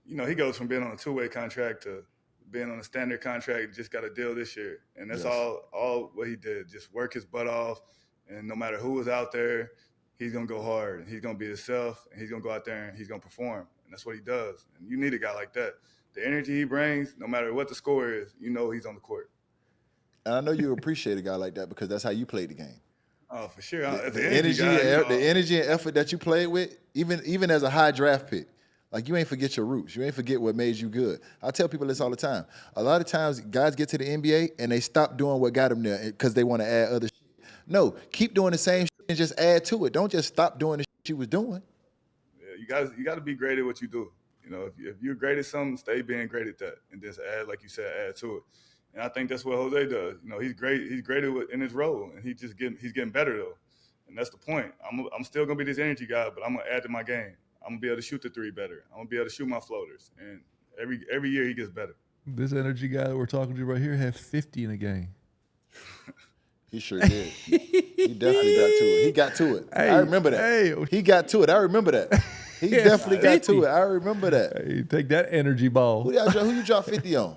he goes from being on a two-way contract to being on a standard contract. Just got a deal this year, and that's all what he did. Just work his butt off, and no matter who was out there, he's gonna go hard, and he's gonna be himself, and he's gonna go out there and he's gonna perform, and that's what he does. And you need a guy like that. The energy he brings, no matter what the score is, he's on the court. And I know you appreciate a guy like that because that's how you played the game. Oh, for sure. The energy and effort that you played with, even as a high draft pick, like, you ain't forget your roots. You ain't forget what made you good. I tell people this all the time. A lot of times, guys get to the NBA and they stop doing what got them there because they want to add other shit. No, keep doing the same shit and just add to it. Don't just stop doing the shit you was doing. Yeah, you got to be great at what you do. If you're great at something, stay being great at that, and just add, like you said, add to it. And I think that's what Jose does. He's great. He's great in his role, and he's getting better though. And that's the point. I'm still gonna be this energy guy, but I'm gonna add to my game. I'm gonna be able to shoot the three better. I'm gonna be able to shoot my floaters, and every year he gets better. This energy guy that we're talking to right here had 50 in a game. He sure did. He definitely got to it. He got to it. Hey, I remember that. He got to it. I remember that. He definitely got to it. I remember that. Hey, take that energy ball. Who you dropped 50 on?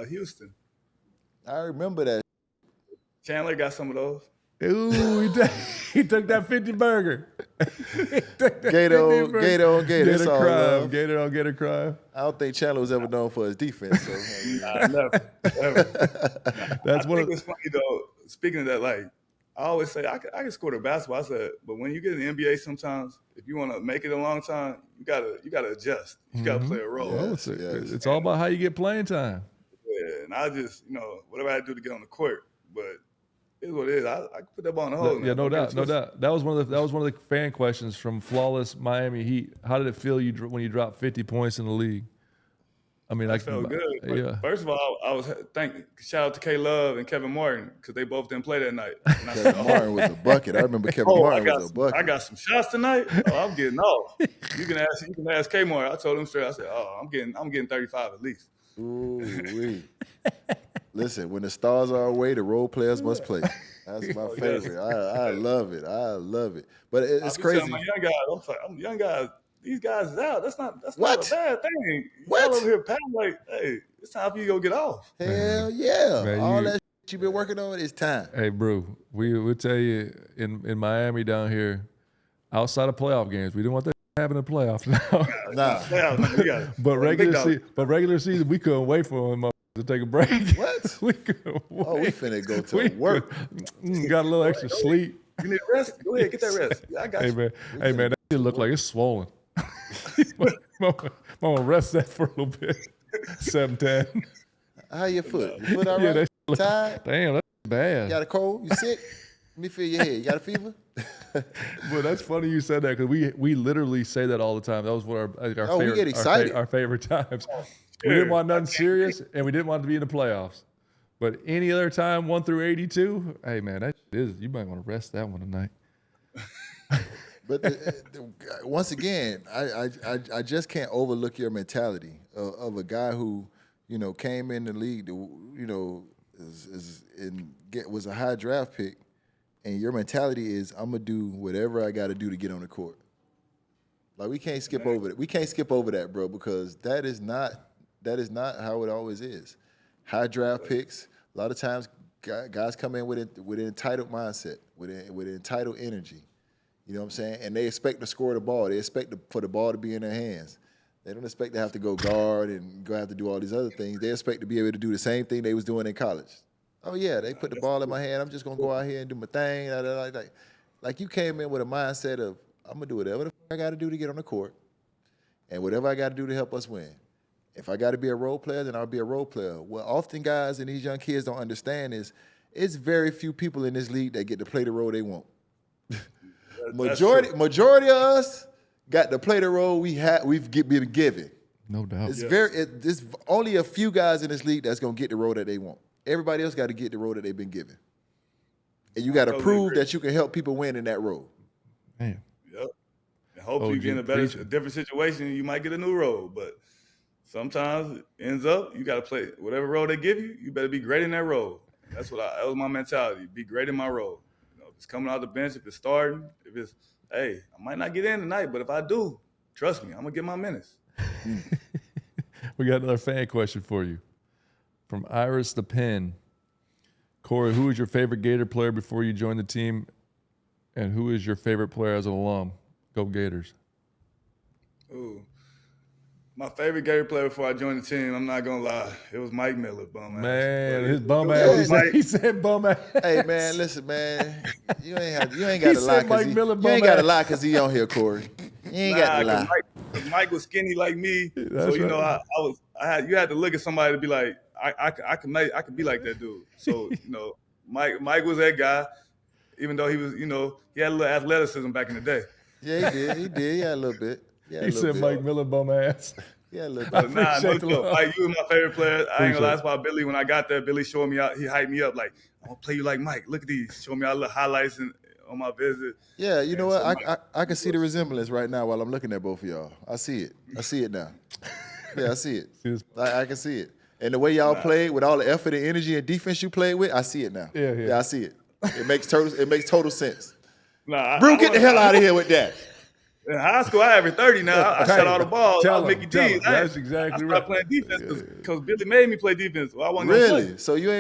Houston. I remember that. Chandler got some of those. Ooh, he took that 50 burger. Gator on Gator. That's all crime. love. Gator on Gator crime. I don't think Chandler was ever known for his defense. So, Never. That's I one think of it's funny though. Speaking of that, like I always say, I can score the basketball. I said, but when you get in the NBA, sometimes if you want to make it a long time, you gotta adjust. You gotta play a role. Yes. it's all about how you get playing time. Yeah, and I just whatever I do to get on the court, but it's what it is. I can put that ball in the hole. Yeah, no doubt. That was one of the fan questions from Flawless Miami Heat. How did it feel when you dropped 50 points in the league? I mean, I felt good. Yeah. First of all, I was shout out to K Love and Kevin Martin because they both didn't play that night. Kevin Martin was a bucket. I remember Kevin Martin was a bucket. I got some shots tonight. Oh, I'm getting off. You can ask K Martin. I told him straight. I said, I'm getting 35 at least. Ooh-wee. Listen, when the stars are away, the role players must play. That's my favorite. I love it. I love it. But it's crazy. My young guys, I'm young guys. These guys is out. That's not a bad thing. What? Y'all over here pounding like, hey, it's time for you to go get off. Hell yeah. Man, all that shit you've been working on, it's time. Hey, Brew, we'll tell you in Miami down here, outside of playoff games, we didn't want that happening in the playoffs now. Nah. But regular season, we couldn't wait for them to take a break. What? We couldn't wait. Oh, we finna go to work. Got a little extra sleep. You need rest? Go ahead, get that rest. I got you. Hey, man, that shit look like it's swollen. Mama, rest that for a little bit. 7-10. How your foot? Your foot all right? Tired? Damn, that's bad. You got a cold? You sick? Let me feel your head. You got a fever? Well, that's funny you said that because we literally say that all the time. That was one of our favorite, we get excited. Our favorite times. We didn't want nothing serious, and we didn't want to be in the playoffs. But any other time, 1 through 82, hey man, that is you might want to rest that one tonight. But once again, I just can't overlook your mentality of a guy who came in the league, was a high draft pick, and your mentality is I'm gonna do whatever I got to do to get on the court. Like we can't skip over that. We can't skip over that, bro, because that is not how it always is. High draft picks. A lot of times, guys come in with an entitled mindset, with entitled energy. You know what I'm saying? And they expect to score the ball. They expect for the ball to be in their hands. They don't expect to have to go guard and have to do all these other things. They expect to be able to do the same thing they was doing in college. Oh, yeah, they put the ball in my hand. I'm just going to go out here and do my thing. Like you came in with a mindset of, I'm going to do whatever the I got to do to get on the court and whatever I got to do to help us win. If I got to be a role player, then I'll be a role player. What often guys and these young kids don't understand is it's very few people in this league that get to play the role they want. Majority of us got to play the role we've been given. No doubt. It's only a few guys in this league that's gonna get the role that they want. Everybody else got to get the role that they've been given, and you got to prove that you can help people win in that role. Man. Yep. And hopefully, you get in a different situation, you might get a new role, but sometimes it ends up you got to play whatever role they give you. You better be great in that role. That was my mentality. Be great in my role. If it's coming out the bench, if it's starting, if it's, hey, I might not get in tonight, but if I do, trust me, I'm going to get my minutes. We got another fan question for you from Iris the Pen. Corey, who is your favorite Gator player before you joined the team, and who is your favorite player as an alum? Go Gators. Ooh. My favorite Gator player before I joined the team, I'm not going to lie, it was Mike Miller, bum ass. Man, his bum ass. He said bum ass. Hey, man, listen, man. You ain't got to lie because he on here, Corey. You ain't got to lie. Mike was skinny like me, so you had to look at somebody to be like, I could be like that dude. So Mike was that guy, even though he was he had a little athleticism back in the day. Yeah, he did. He had a little bit. He said Mike Miller bum ass. Yeah, a little bit. Nah, no joke. Mike, you were my favorite player. I ain't gonna lie. That's why Billy, when I got there, Billy showed me out. He hyped me up like, I'm gonna play you like Mike. Look at these. Show me all the highlights on my visit. Yeah, you know what? I can see the resemblance right now while I'm looking at both of y'all. I see it. I see it now. Yeah, I see it. I can see it. And the way y'all played with all the effort and energy and defense you played with, I see it now. Yeah, I see it. It makes total sense. Brew, get the hell out of here with that. In high school, I averaged 30 now. I shot all the balls. I was Mickey D. That's exactly right. I started playing defense because Billy made me play defense. Well, I wasn't really? So you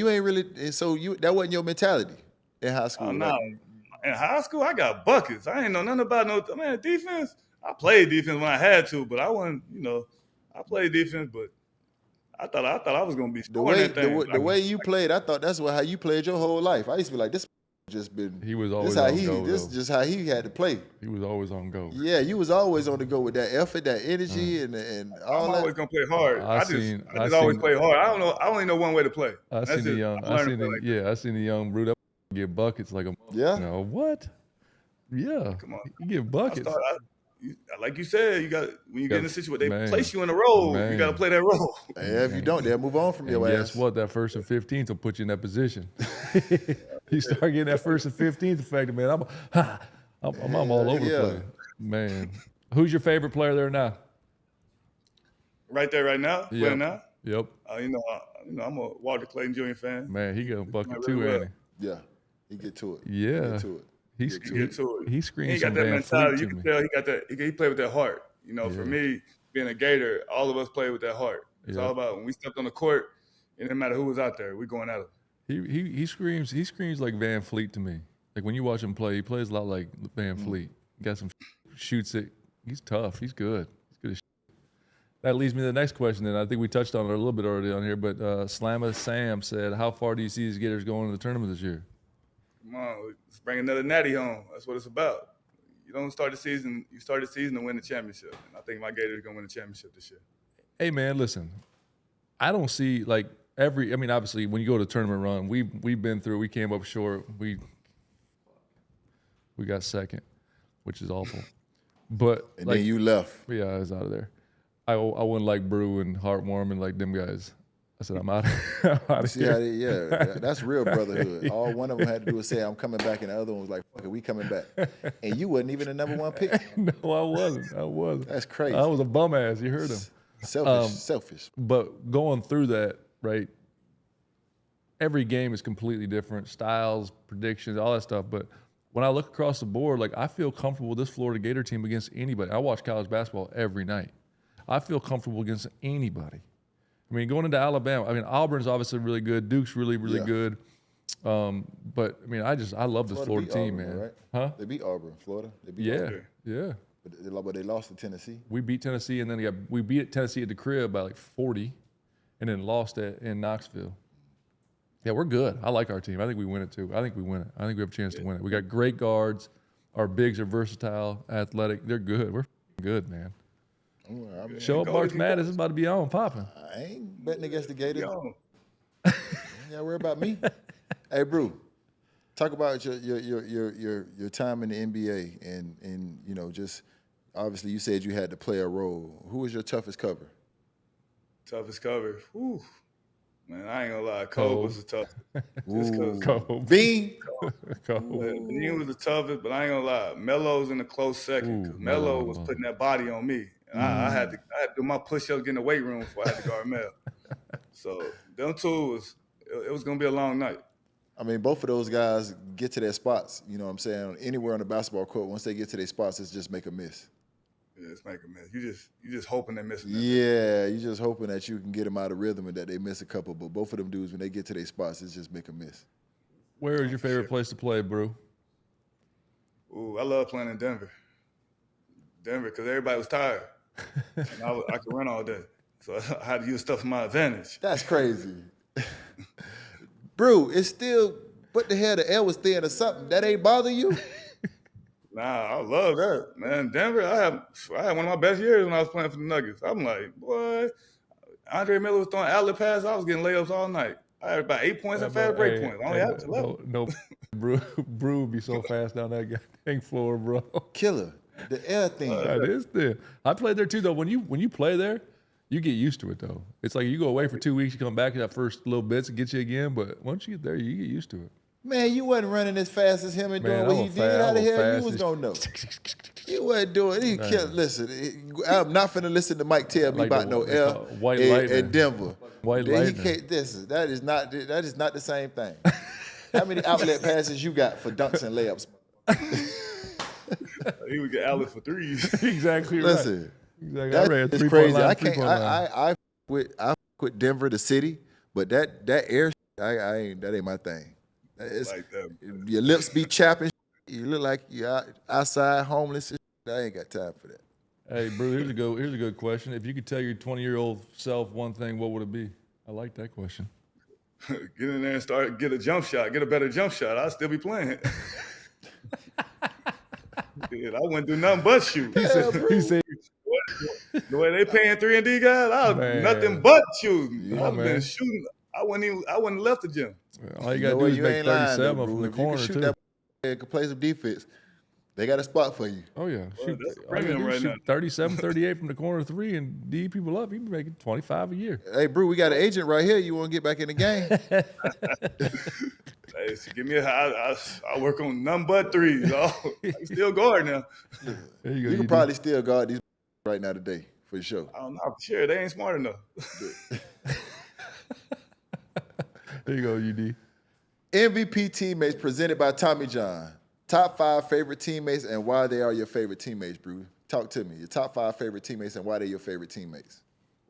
ain't really. So that wasn't your mentality. in high school? Oh, no. In high school, I got buckets. I ain't know nothing about defense. I played defense when I had to, but I wasn't, I played defense, but I thought I was gonna be scoring that thing. The way you played, I thought that's how you played your whole life. I used to be like, this just been. He was always on go. This is just how he had to play. He was always on go. Yeah, you was always on the go with that effort, that energy, and all I'm that. always gonna play hard. I just always play hard. I only know one way to play. I seen the young Brew that get buckets like a what? Yeah, come on, you get buckets. Like you said, when you get in a situation, they place you in a role. You got to play that role. If you don't, they'll move on from your ass. Guess what? That 1st and 15th will put you in that position. You start getting that 1st and 15th effect, man. I'm all over the place, man. Who's your favorite player there now? Right there, right now. Yep. Right now. Yep. I'm a Walter Clayton Jr. fan. Man, he got a bucket too, ain't he? Yeah, he get to it. Yeah. He get to it. He screams. He got that mentality. You can tell he got that. He played with that heart. For me, being a Gator, all of us play with that heart. It's all about when we stepped on the court. It didn't matter who was out there. We're going at him. He screams. He screams like Van Fleet to me. Like when you watch him play, he plays a lot like Van Fleet. Got some shoots it. He's tough. He's good. He's good as shit. That leads me to the next question. And I think we touched on it a little bit already on here. But Slamma Sam said, "How far do you see these Gators going in the tournament this year?" Come on, let's bring another natty home. That's what it's about. You don't start the season. You start the season to win the championship. And I think my Gators are gonna win the championship this year. Hey man, listen. I don't see obviously when you go to the tournament run, we've been through. We came up short. We got second, which is awful. But then you left. Yeah, I was out of there. I wouldn't like Brew and Heartwarming like them guys. I said, I'm out of here. That's real brotherhood. All one of them had to do was say, I'm coming back, and the other one was like, fuck it, we coming back. And you wasn't even the number one pick. No, I wasn't. That's crazy. I was a bum ass. You heard him. Selfish. But going through that, right, every game is completely different. Styles, predictions, all that stuff. But when I look across the board, like I feel comfortable with this Florida Gator team against anybody. I watch college basketball every night. I feel comfortable against anybody. I mean, going into Alabama, Auburn's obviously really good. Duke's really good. But I love this Florida team, Auburn, man. Right? Huh? They beat Auburn, Florida. They beat Auburn. Yeah. But they lost to Tennessee. We beat Tennessee, and then we beat Tennessee at the crib by like 40, and then lost in Knoxville. Yeah, we're good. I like our team. I think we win it too. I think we win it. I think we have a chance to win it. We got great guards. Our bigs are versatile, athletic. They're good. We're good, man. Show up March Madness is about to be on popping. I ain't betting against the Gators. Yeah, worry about me. Hey, Brew, talk about your time in the NBA and just obviously you said you had to play a role. Who was your toughest cover? Toughest cover. Whew. Man, I ain't gonna lie. Cole was the toughest. Cole. Bean. Bean was the toughest, but I ain't gonna lie. Melo's in a close second because Melo was putting that body on me. I had to do my push-ups, get in the weight room before I had to guard Mel. So them two it was gonna be a long night. Both of those guys get to their spots. You know what I'm saying? Anywhere on the basketball court, once they get to their spots, it's just make a miss. Yeah, it's make a miss. You just hoping they're missing. Yeah, you just hoping that you can get them out of rhythm and that they miss a couple. But both of them dudes, when they get to their spots, it's just make a miss. Where is your favorite place to play, Brew? Ooh, I love playing in Denver. Denver, because everybody was tired. And I could run all day. So I had to use stuff to my advantage. That's crazy. Brew, it's still, what the hell, the air was thin or something. That ain't bother you? Nah, I love that, man. Denver, I had one of my best years when I was playing for the Nuggets. I'm like, boy, Andre Miller was throwing outlet passes. I was getting layups all night. I had about 8 points and fast break points. I only had 11. No, Brew would be so fast down that goddamn floor, bro. Killer. The air thing. That is thin. I played there too, though. When you play there, you get used to it, though. It's like you go away for 2 weeks, you come back that first little bits and get you again. But once you get there, you get used to it. Man, you wasn't running as fast as him and doing what he did. How the hell you was going to know? You wasn't doing it. Listen, I'm not finna listen to Mike tell me about no air in Denver. White lightning. That is not the same thing. How many outlet passes you got for dunks and layups? He would get outlet for threes. Exactly right. Listen, exactly. That's crazy. I can't. I quit Denver, the city, but that air, that ain't my thing. It's, like that. your lips be chapping. You look like you're outside homeless. I ain't got time for that. Hey, Brew, here's a good question. If you could tell your 20-year-old self one thing, what would it be? I like that question. Get in there and get a jump shot, get a better jump shot. I'll still be playing. Dude, I wouldn't do nothing but shoot. He said, The way they paying 3-and-D guys, I was Man. nothing but shooting. Yeah, I've man. been shooting. I wouldn't left the gym. all you got to do is make 37 from the If corner, you can shoot too. that and can play some defense, they got a spot for you. Oh, yeah. Shoot, that's a all you gotta premium do is right shoot now. 37, 38 from the corner 3 and D people up. You can make it 25 a year. Hey, Brew, we got an agent right here. You want to get back in the game? Hey, so give me I work on nothing but threes. I'm still guard now. There you go. You can probably still guard these right now today, for sure. I don't know. For sure, they ain't smart enough. There you go, UD. MVP teammates presented by Tommy John. Top 5 favorite teammates and why they are your favorite teammates, Brew. Talk to me. Your top 5 favorite teammates and why they're your favorite teammates.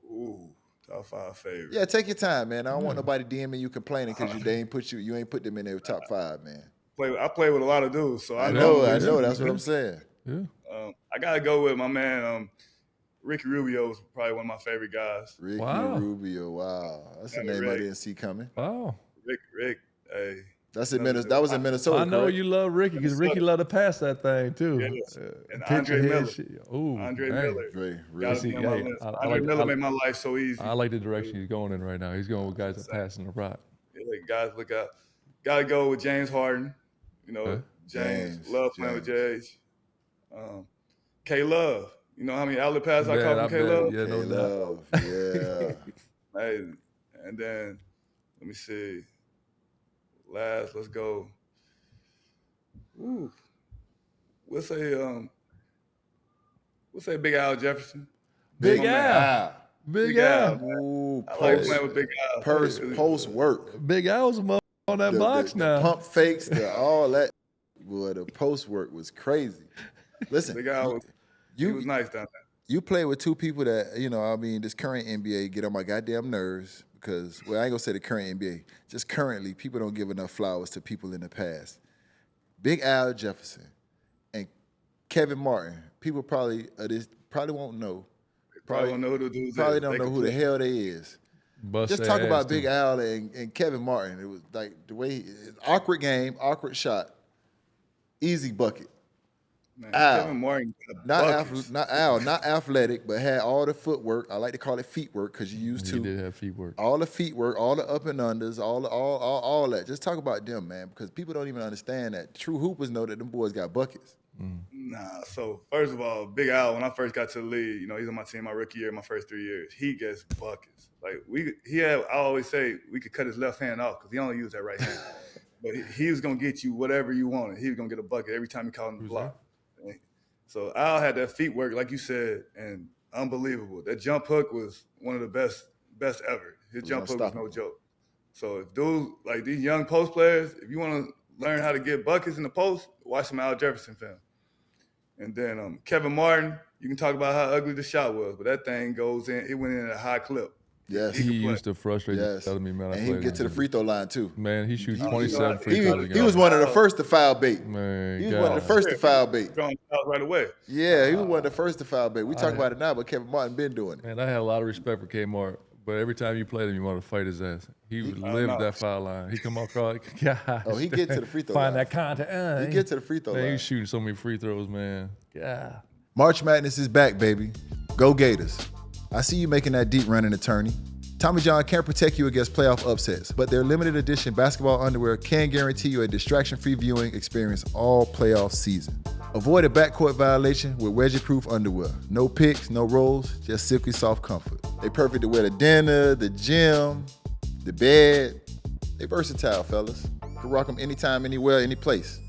Ooh, top 5 favorite. Yeah, take your time, man. I don't want nobody DMing you complaining because you ain't put them in their top 5, man. I play with a lot of dudes, so I know. That's what I'm saying. Yeah. I gotta go with my man Ricky Rubio is probably one of my favorite guys. Ricky Wow. Rubio, wow. That's a Yeah, name I Rick. didn't see coming. Wow. Rick, hey. That's in Minnesota. That was in Minnesota. I know correct? you love Ricky because Ricky loved to pass that thing, too. Yes. And Picture Andre head Miller. shit. Ooh, Andre man. Miller. Ray, Gotta see, be on my hey, list. I Andre like- Miller I- made my life so easy. I like the direction he's going in right now. He's going with guys that passing the rock. Yeah, like, guys, look out. Gotta go with James Harden. You know, Okay. James. Love playing with James. K Love. You know how many outlet passes I Man, caught I from K Love? bet. Yeah, no doubt. Love, yeah. Hey, and then let me see. Last, let's go. Ooh. We'll say Big Al Jefferson. Big My man. Al. Big Al. Ooh, I like playing with Big Al. post work. Big Al's a mother on that box the now. pump fakes, all that. Boy, the post work was crazy. Listen, Big Al he was nice down there. you play with two people that, this current NBA get on my goddamn nerves because, well, I ain't gonna say the current NBA, just currently, people don't give enough flowers to people in the past. Big Al Jefferson and Kevin Martin, people probably won't know. Probably don't know who the dudes Probably is. don't They know can who the play. hell they is. Bust Just their talk ass, about too. Big Al and Kevin Martin. It was like the way, awkward game, awkward shot, easy bucket. Man, Al. Kevin Martin got Not buckets. not athletic, but had all the footwork. I like to call it feet work because you used He to. did have feet work. All the feet work, all the up and unders, all that. Just talk about them, man, because people don't even understand that. True hoopers know that them boys got buckets. Nah, so first of all, Big Al, when I first got to the league, he's on my team my rookie year, my first 3 years. He gets buckets. Like I always say we could cut his left hand off because he only used that right hand. But he was gonna get you whatever you wanted. He was gonna get a bucket every time he caught him the block. So Al had that feet work, like you said, and unbelievable. That jump hook was one of the best ever. His jump hook was no joke. So if dudes like these young post players, if you want to learn how to get buckets in the post, watch some Al Jefferson film. And then Kevin Martin, you can talk about how ugly the shot was, but that thing goes in. It went in at a high clip. Yes, He used to frustrate the yes. hell out of me, man. And he can get to the free throw line too. Man, he shoots He- 27 he- free throws a He game. was one of the first to foul bait. Man, He was one of the God. first to foul bait. Throwing fouls right away. Yeah, he was one of the first to foul bait. We talk about it now, but Kevin Martin been doing it. Man, I had a lot of respect for Kmart, but every time you played him, you wanted to fight his ass. He would live no. that foul line. He come across. Gosh, Oh, he get to the free throw Find line. that contact. He get to the free throw Man, line. he's shooting so many free throws, man. Yeah. March Madness is back, baby. Go Gators. I see you making that deep running, attorney. Tommy John can't protect you against playoff upsets, but their limited edition basketball underwear can guarantee you a distraction-free viewing experience all playoff season. Avoid a backcourt violation with wedgie-proof underwear. No picks, no rolls, just silky soft comfort. They perfect to wear to dinner, the gym, the bed. They versatile, fellas. You can rock them anytime, anywhere, any place.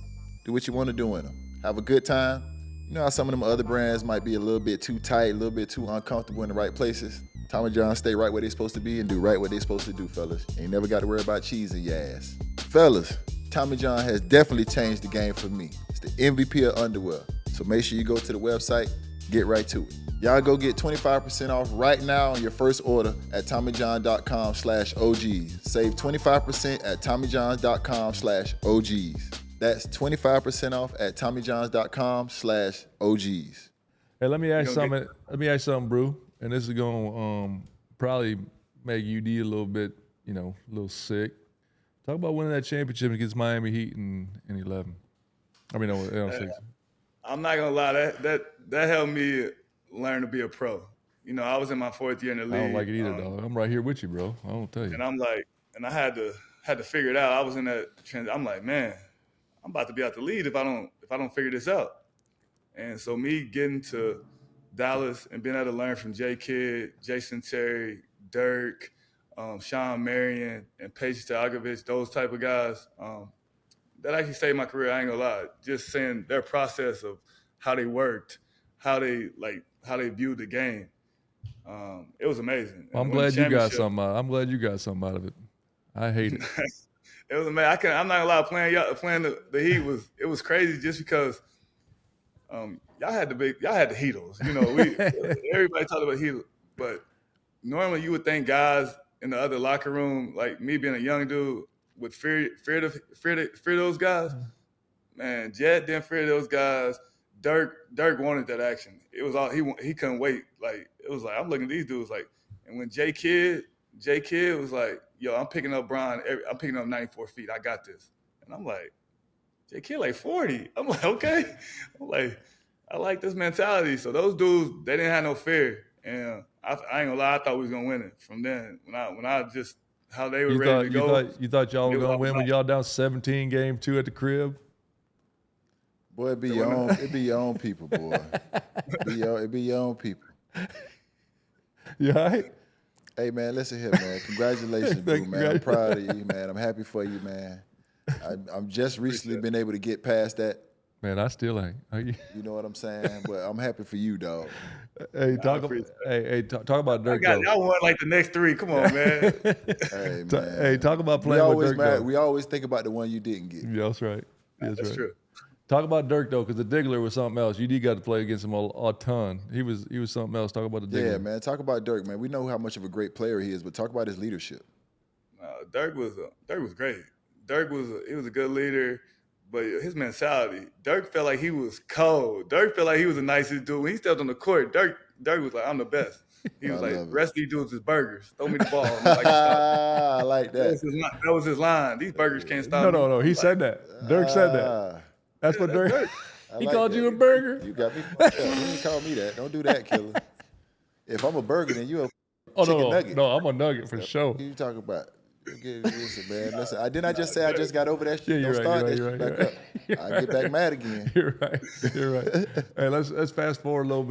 Do what you want to do in them. Have a good time. You know how some of them other brands might be a little bit too tight, a little bit too uncomfortable in the right places? Tommy John stay right where they supposed to be and do right what they supposed to do, fellas. Ain't never got to worry about cheese in your ass. Fellas, Tommy John has definitely changed the game for me. It's the MVP of underwear. So make sure you go to the website, Get right to it. Y'all go get 25% off right now on your first order at TommyJohn.com/OGs. Save 25% at TommyJohns.com/OGs. That's 25% off at TommyJohns.com/OGs. Hey, let me ask you something. Let me ask you something, Brew. And this is going to probably make UD a little bit, a little sick. Talk about winning that championship against Miami Heat in 11. I mean, 06. I'm not gonna lie, that helped me learn to be a pro. I was in my 4th year in the league. I don't like it either, dog. I'm right here with you, bro. I don't tell you. And I'm like, and I had to figure it out. I was in that trend. I'm like, man, I'm about to be out the lead if I don't figure this out. And so me getting to Dallas and being able to learn from J. Kidd, Jason Terry, Dirk, Sean Marion, and Paige Stojakovic, those type of guys, that actually saved my career. I ain't gonna lie. Just saying their process of how they worked, how they viewed the game. It was amazing. I'm glad you got something out. I'm glad you got something out of it. I hate it. It was amazing. I'm not gonna lie. Playing the Heat was crazy just because y'all had the Heatles. Everybody talked about Heatles, but normally you would think guys in the other locker room, like me being a young dude, would fear those guys. Man, Jet didn't fear those guys. Dirk wanted that action. It was all he couldn't wait. Like it was like I'm looking at these dudes like, and when J. Kidd was like, yo, I'm picking up Brian. I'm picking up 94 feet. I got this. And I'm like, J. Kidd like 40. I'm like, okay. I'm like, I like this mentality. So those dudes, they didn't have no fear. And I ain't gonna lie, I thought we was gonna win it. From then, when I just how they were ready to go. You thought y'all were gonna win when y'all down 17 game 2 at the crib? Boy, it be your own people, boy. It be your own people. You all right? Hey man, listen here, man. Congratulations, Brew, man. I'm proud of you, man. I'm happy for you, man. I'm just recently been able to get past that. Man, I still ain't. Are you? You know what I'm saying? But I'm happy for you, dog. Hey, talk about Dirk. Y'all won like the next 3. Come on, man. Hey, man. Hey, talk about playing with Dirk. We always think about the one you didn't get. Yeah, that's right. That's true. Talk about Dirk though, because the Diggler was something else. UD got to play against him a ton. He was something else. Talk about the Diggler. Yeah, man. Talk about Dirk, man. We know how much of a great player he is, but talk about his leadership. Dirk was great. Dirk was a good leader, but his mentality. Dirk felt like he was cold. Dirk felt like he was the nicest dude. When he stepped on the court, Dirk was like, I'm the best. He was like, rest of these dudes is burgers. Throw me the ball. Like, I like that. That was his line. These burgers can't stop me. No. He said that. Dirk said that. That's what Dirk. He called you a burger. You got me fucked up. You didn't call me that. Don't do that, killer. If I'm a burger, then you a chicken nugget. No, I'm a nugget for sure. What you talking about? Listen, man. Listen, didn't I just say I just got over that shit? Yeah, Don't start that shit back up. I get back mad again. You're right. Hey, let's fast forward a little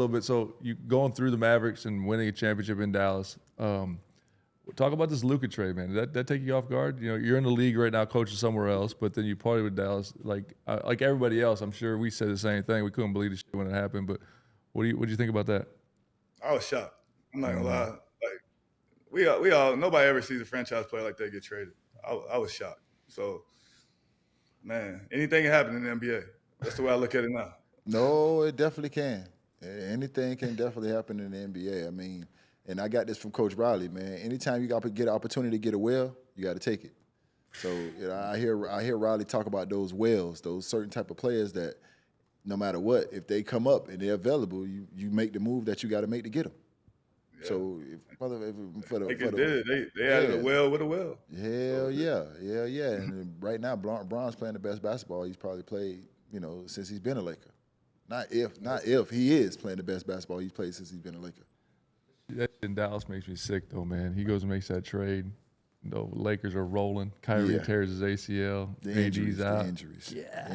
bit. So you going through the Mavericks and winning a championship in Dallas. Talk about this Luka trade, man. Did that take you off guard? You're in the league right now, coaching somewhere else, but then you party with Dallas, like everybody else. I'm sure we said the same thing. We couldn't believe the shit when it happened. But what do you think about that? I was shocked. I'm not gonna lie. Like we all nobody ever sees a franchise player like that get traded. I was shocked. So, man, anything can happen in the NBA. That's the way I look at it now. No, it definitely can. Anything can definitely happen in the NBA. I mean. And I got this from Coach Riley, man. Anytime you got to get an opportunity to get a well, you got to take it. So I hear Riley talk about those wells, those certain type of players that no matter what, if they come up and they're available, you make the move that you got to make to get them. Yeah. So they added a well with a well. Hell yeah. And right now, Bron's playing the best basketball he's probably played, since he's been a Laker. Not if he is playing the best basketball he's played since he's been a Laker. That in Dallas makes me sick, though, man. He goes and makes that trade. The Lakers are rolling. Kyrie tears his ACL. AD's out. The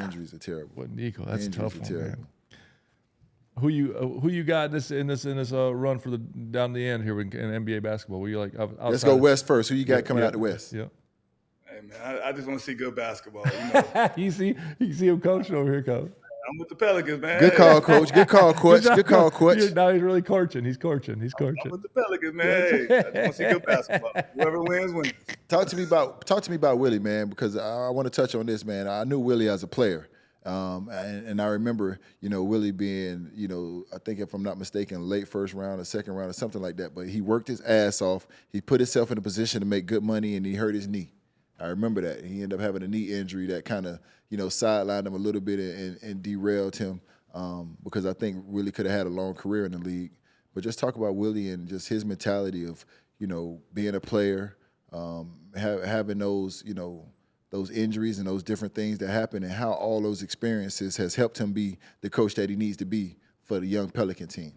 injuries are terrible. What Nico? That's a tough one, man. Who you got in this run for down the end here in NBA basketball? Were you like? Let's go West first. Who you got coming out the West? Yeah. Hey man, I just want to see good basketball. You see him coaching over here, Coach. I'm with the Pelicans, man. Good call, Coach. Good call, Coach. Now he's really coaching. He's coaching. I'm with the Pelicans, man. Hey, I just want to see good basketball. Whoever wins. Talk to me about Willie, man, because I want to touch on this, man. I knew Willie as a player. And I remember, Willie being, I think if I'm not mistaken, late first round or second round or something like that. But he worked his ass off. He put himself in a position to make good money, and he hurt his knee. I remember that. He ended up having a knee injury that kind of, sidelined him a little bit and derailed him because I think Willie could have had a long career in the league. But just talk about Willie and just his mentality of, being a player, having those, those injuries and those different things that happen, and how all those experiences has helped him be the coach that he needs to be for the young Pelican team.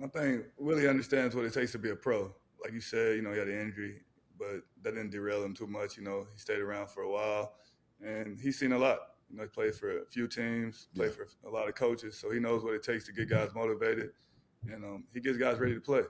I think Willie understands what it takes to be a pro. Like you said, he had an injury, but that didn't derail him too much. He stayed around for a while, and he's seen a lot. He played for a few teams, played for a lot of coaches, so he knows what it takes to get guys motivated, and he gets guys ready to play.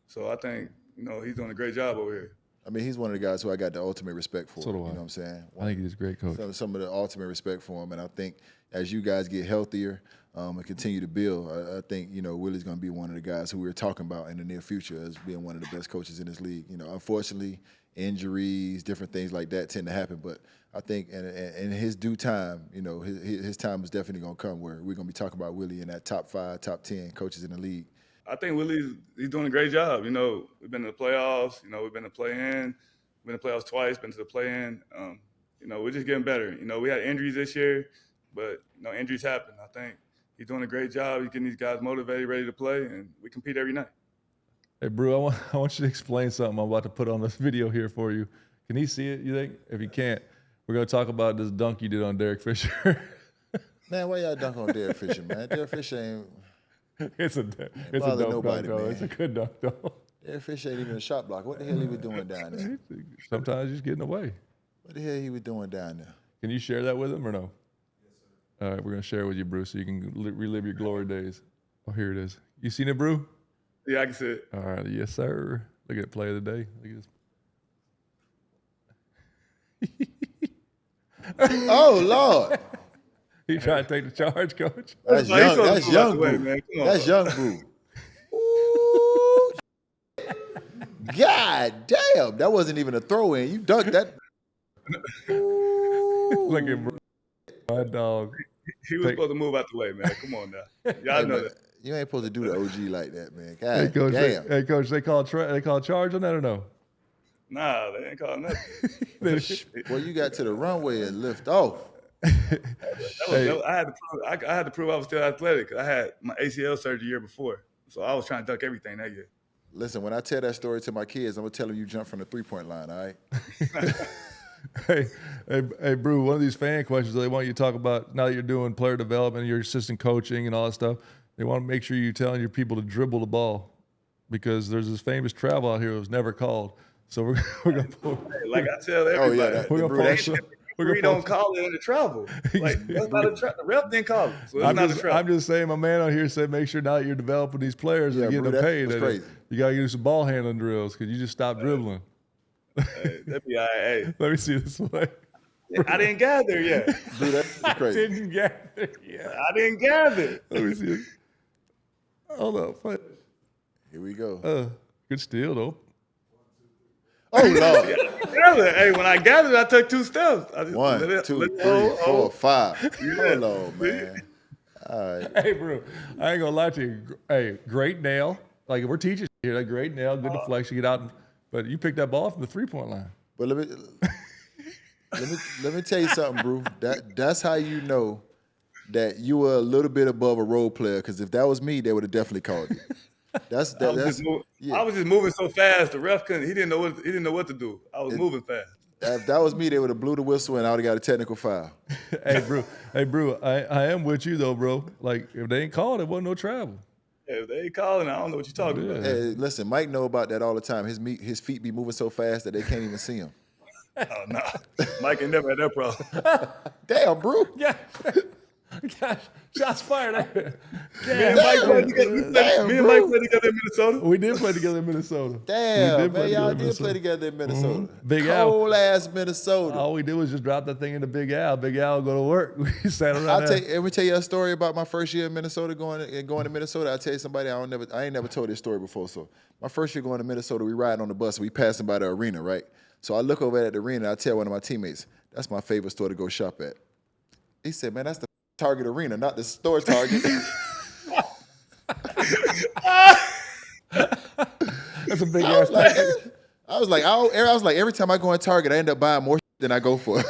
So I think, he's doing a great job over here. I mean, he's one of the guys who I got the ultimate respect for. So do I. You know what I'm saying? I think he's a great coach. Some of the ultimate respect for him. And I think as you guys get healthier and continue to build, I think, Willie's going to be one of the guys who we're talking about in the near future as being one of the best coaches in this league. Unfortunately, injuries, different things like that tend to happen. But I think in his due time, his time is definitely going to come where we're going to be talking about Willie in that top 5, top 10 coaches in the league. I think he's doing a great job. We've been to the playoffs. We've been to play-in. Been to the playoffs twice. Been to the play-in. We're just getting better. We had injuries this year, but injuries happen. I think he's doing a great job. He's getting these guys motivated, ready to play, and we compete every night. Hey, Brew, I want you to explain something I'm about to put on this video here for you. Can he see it, you think? If he can't, we're going to talk about this dunk you did on Derek Fisher. Man, why y'all dunk on Derek Fisher, man? Derek Fisher ain't – It's a dope dunk, though. It's a good dunk, though. Derek Fisher ain't even a shot blocker. What the hell he was doing down there? Sometimes he's getting away. What the hell he was doing down there? Can you share that with him or no? Yes, sir. All right, we're going to share it with you, Brew, so you can relive your glory days. Oh, here it is. You seen it, Brew? Yeah, I can see it. All right, yes, sir. Look at play of the day. Look at this. Oh, Lord. He trying to take the charge, coach. That's young. That's young, Brew. Man. That's young, Brew. Ooh, God damn. That wasn't even a throw in. You dunked that. Look at Brew. My dog. He was supposed to move out the way, man. Come on now. Y'all know that. You ain't supposed to do the OG like that, man. God Hey, coach, damn. hey, coach, they call charge on that or no? Nah, they ain't calling nothing. Well, you got to the runway and lift off. I had to prove I was still athletic. I had my ACL surgery the year before, so I was trying to dunk everything that year. Listen, when I tell that story to my kids, I'm going to tell them you jump from the three-point line, all right? Hey, Brew, one of these fan questions they want you to talk about now that you're doing player development, your assistant coaching and all that stuff. They want to make sure you're telling your people to dribble the ball because there's this famous travel out here that was never called. So we're going to pull. Hey, like I tell everybody, we don't call it in the travel. Like, that's not a travel. The ref didn't call it, so it's not a travel. I'm just saying, my man out here said make sure now that you're developing these players and getting them paid. That's crazy. You got to do some ball handling drills because you just stopped dribbling. Hey, that'd be all right. Hey. Let me see this play. I didn't gather yet. Dude, that's crazy. I didn't gather yet. I didn't gather. Let me see it. Hold up. Here we go. Good steal, though. Oh, Lord. Hey, when I gathered, I took 2 steps. I just 1, 2, 3, 4, 5. Hold on, man. All right. Hey, bro, I ain't gonna lie to you. Hey, great nail. Like we're teachers here. Like great nail, good deflection, get out. But you picked that ball from the 3-point line. But let me tell you something, Brew. That's how you know that you were a little bit above a role player. Because if that was me, they would have definitely called you. I was just moving so fast. The ref couldn't. He didn't know what to do. I was moving fast. If that was me, they would have blew the whistle and I would have got a technical foul. Hey, Brew, I am with you though, bro. Like if they ain't called, it wasn't no travel. Hey, if they ain't calling, I don't know what you're talking about. Hey, listen, Mike know about that all the time. His feet be moving so fast that they can't even see him. Oh no, Mike ain't never had that problem. Damn, Brew. Yeah. Gosh, shots fired. Me and Mike played together in Minnesota. We did play together in Minnesota. Damn, man, y'all did play together in Minnesota. Mm-hmm. Big Al. Cold-ass Minnesota. All we did was just drop that thing into Big Al. Big Al would go to work. We sat around Let me tell you a story about my first year in Minnesota, going to Minnesota. I'll tell you somebody I ain't never told this story before. So my first year going to Minnesota, we riding on the bus. We passing by the arena, right? So I look over at the arena and I tell one of my teammates, that's my favorite store to go shop at. He said, man, that's the Target Arena, not the store Target. That's a big I ass was like, Target. I was like, every time I go in Target, I end up buying more than I go for.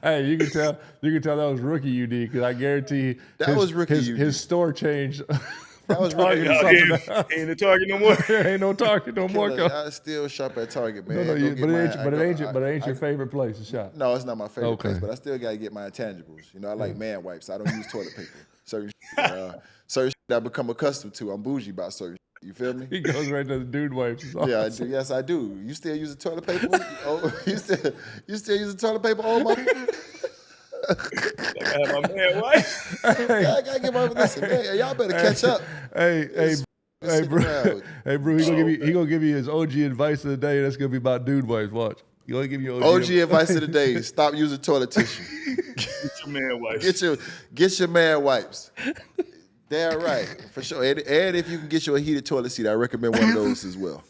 Hey, you can tell that was rookie UD because I guarantee That was rookie UD. His store changed. That was Target rookie to UD. something else. He ain't the Target no more. There ain't no Target no more. Look, I still shop at Target, man. No, Go get but my- it ain't your favorite place to shop. No, it's not my favorite Okay. place, but I still gotta get my intangibles. You know, I like man wipes. I don't use toilet paper. Certain shit I become accustomed to. I'm bougie about certain shit. You feel me? He goes right to the dude wipes. It's awesome. Yeah, I do. Yes, I do. You still use toilet paper? You still use toilet paper? Oh my! I got my man wife. I gotta get my listen, man. Y'all better catch up. Hey, Brew. around. Hey, Brew. He gonna give you his OG advice of the day. That's gonna be about dude wipes. Watch. He gonna give you OG advice of the day: stop using toilet tissue. Get your man wife. Get your man wipes. Damn right, for sure. And if you can get you a heated toilet seat, I recommend one of those as well.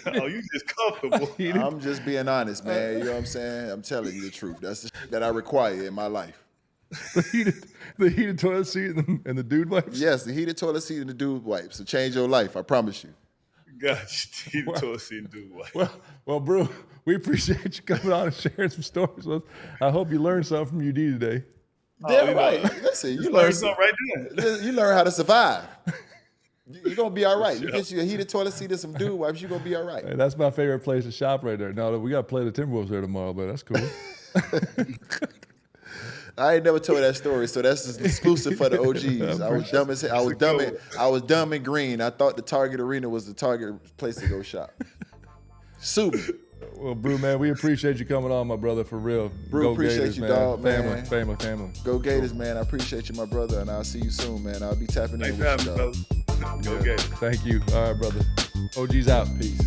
Oh, you just comfortable. I'm just being honest, man. You know what I'm saying? I'm telling you the truth. That's the shit that I require in my life. the heated toilet seat and the dude wipes. Yes, the heated toilet seat and the dude wipes will change your life. I promise you. Gosh, he the toilet seat and dude wife. Well, Brew, we appreciate you coming on and sharing some stories with us. I hope you learned something from UD today. Damn you right. know. Listen, you Learn learn something right there. You learn how to survive. You're gonna be all right. You get you a heated toilet seat and some dude wipes, you're gonna be all right. Hey, that's my favorite place to shop right there. No, we got to play the Timberwolves there tomorrow, but that's cool. I ain't never told that story, so that's just exclusive for the OGs. I was dumb as hell. I was dumb and green. I thought the Target Arena was the Target place to go shop. Sue me. Well, Brew, man, we appreciate you coming on, my brother, for real. Brew, Go appreciate Gators, you, man. dog, man. Family. Go Gators, man. I appreciate you, my brother, and I'll see you soon, man. I'll be tapping in Thanks with for you, having me, dog. fellas. Go Gators. Thank you. All right, brother. OG's out. Peace.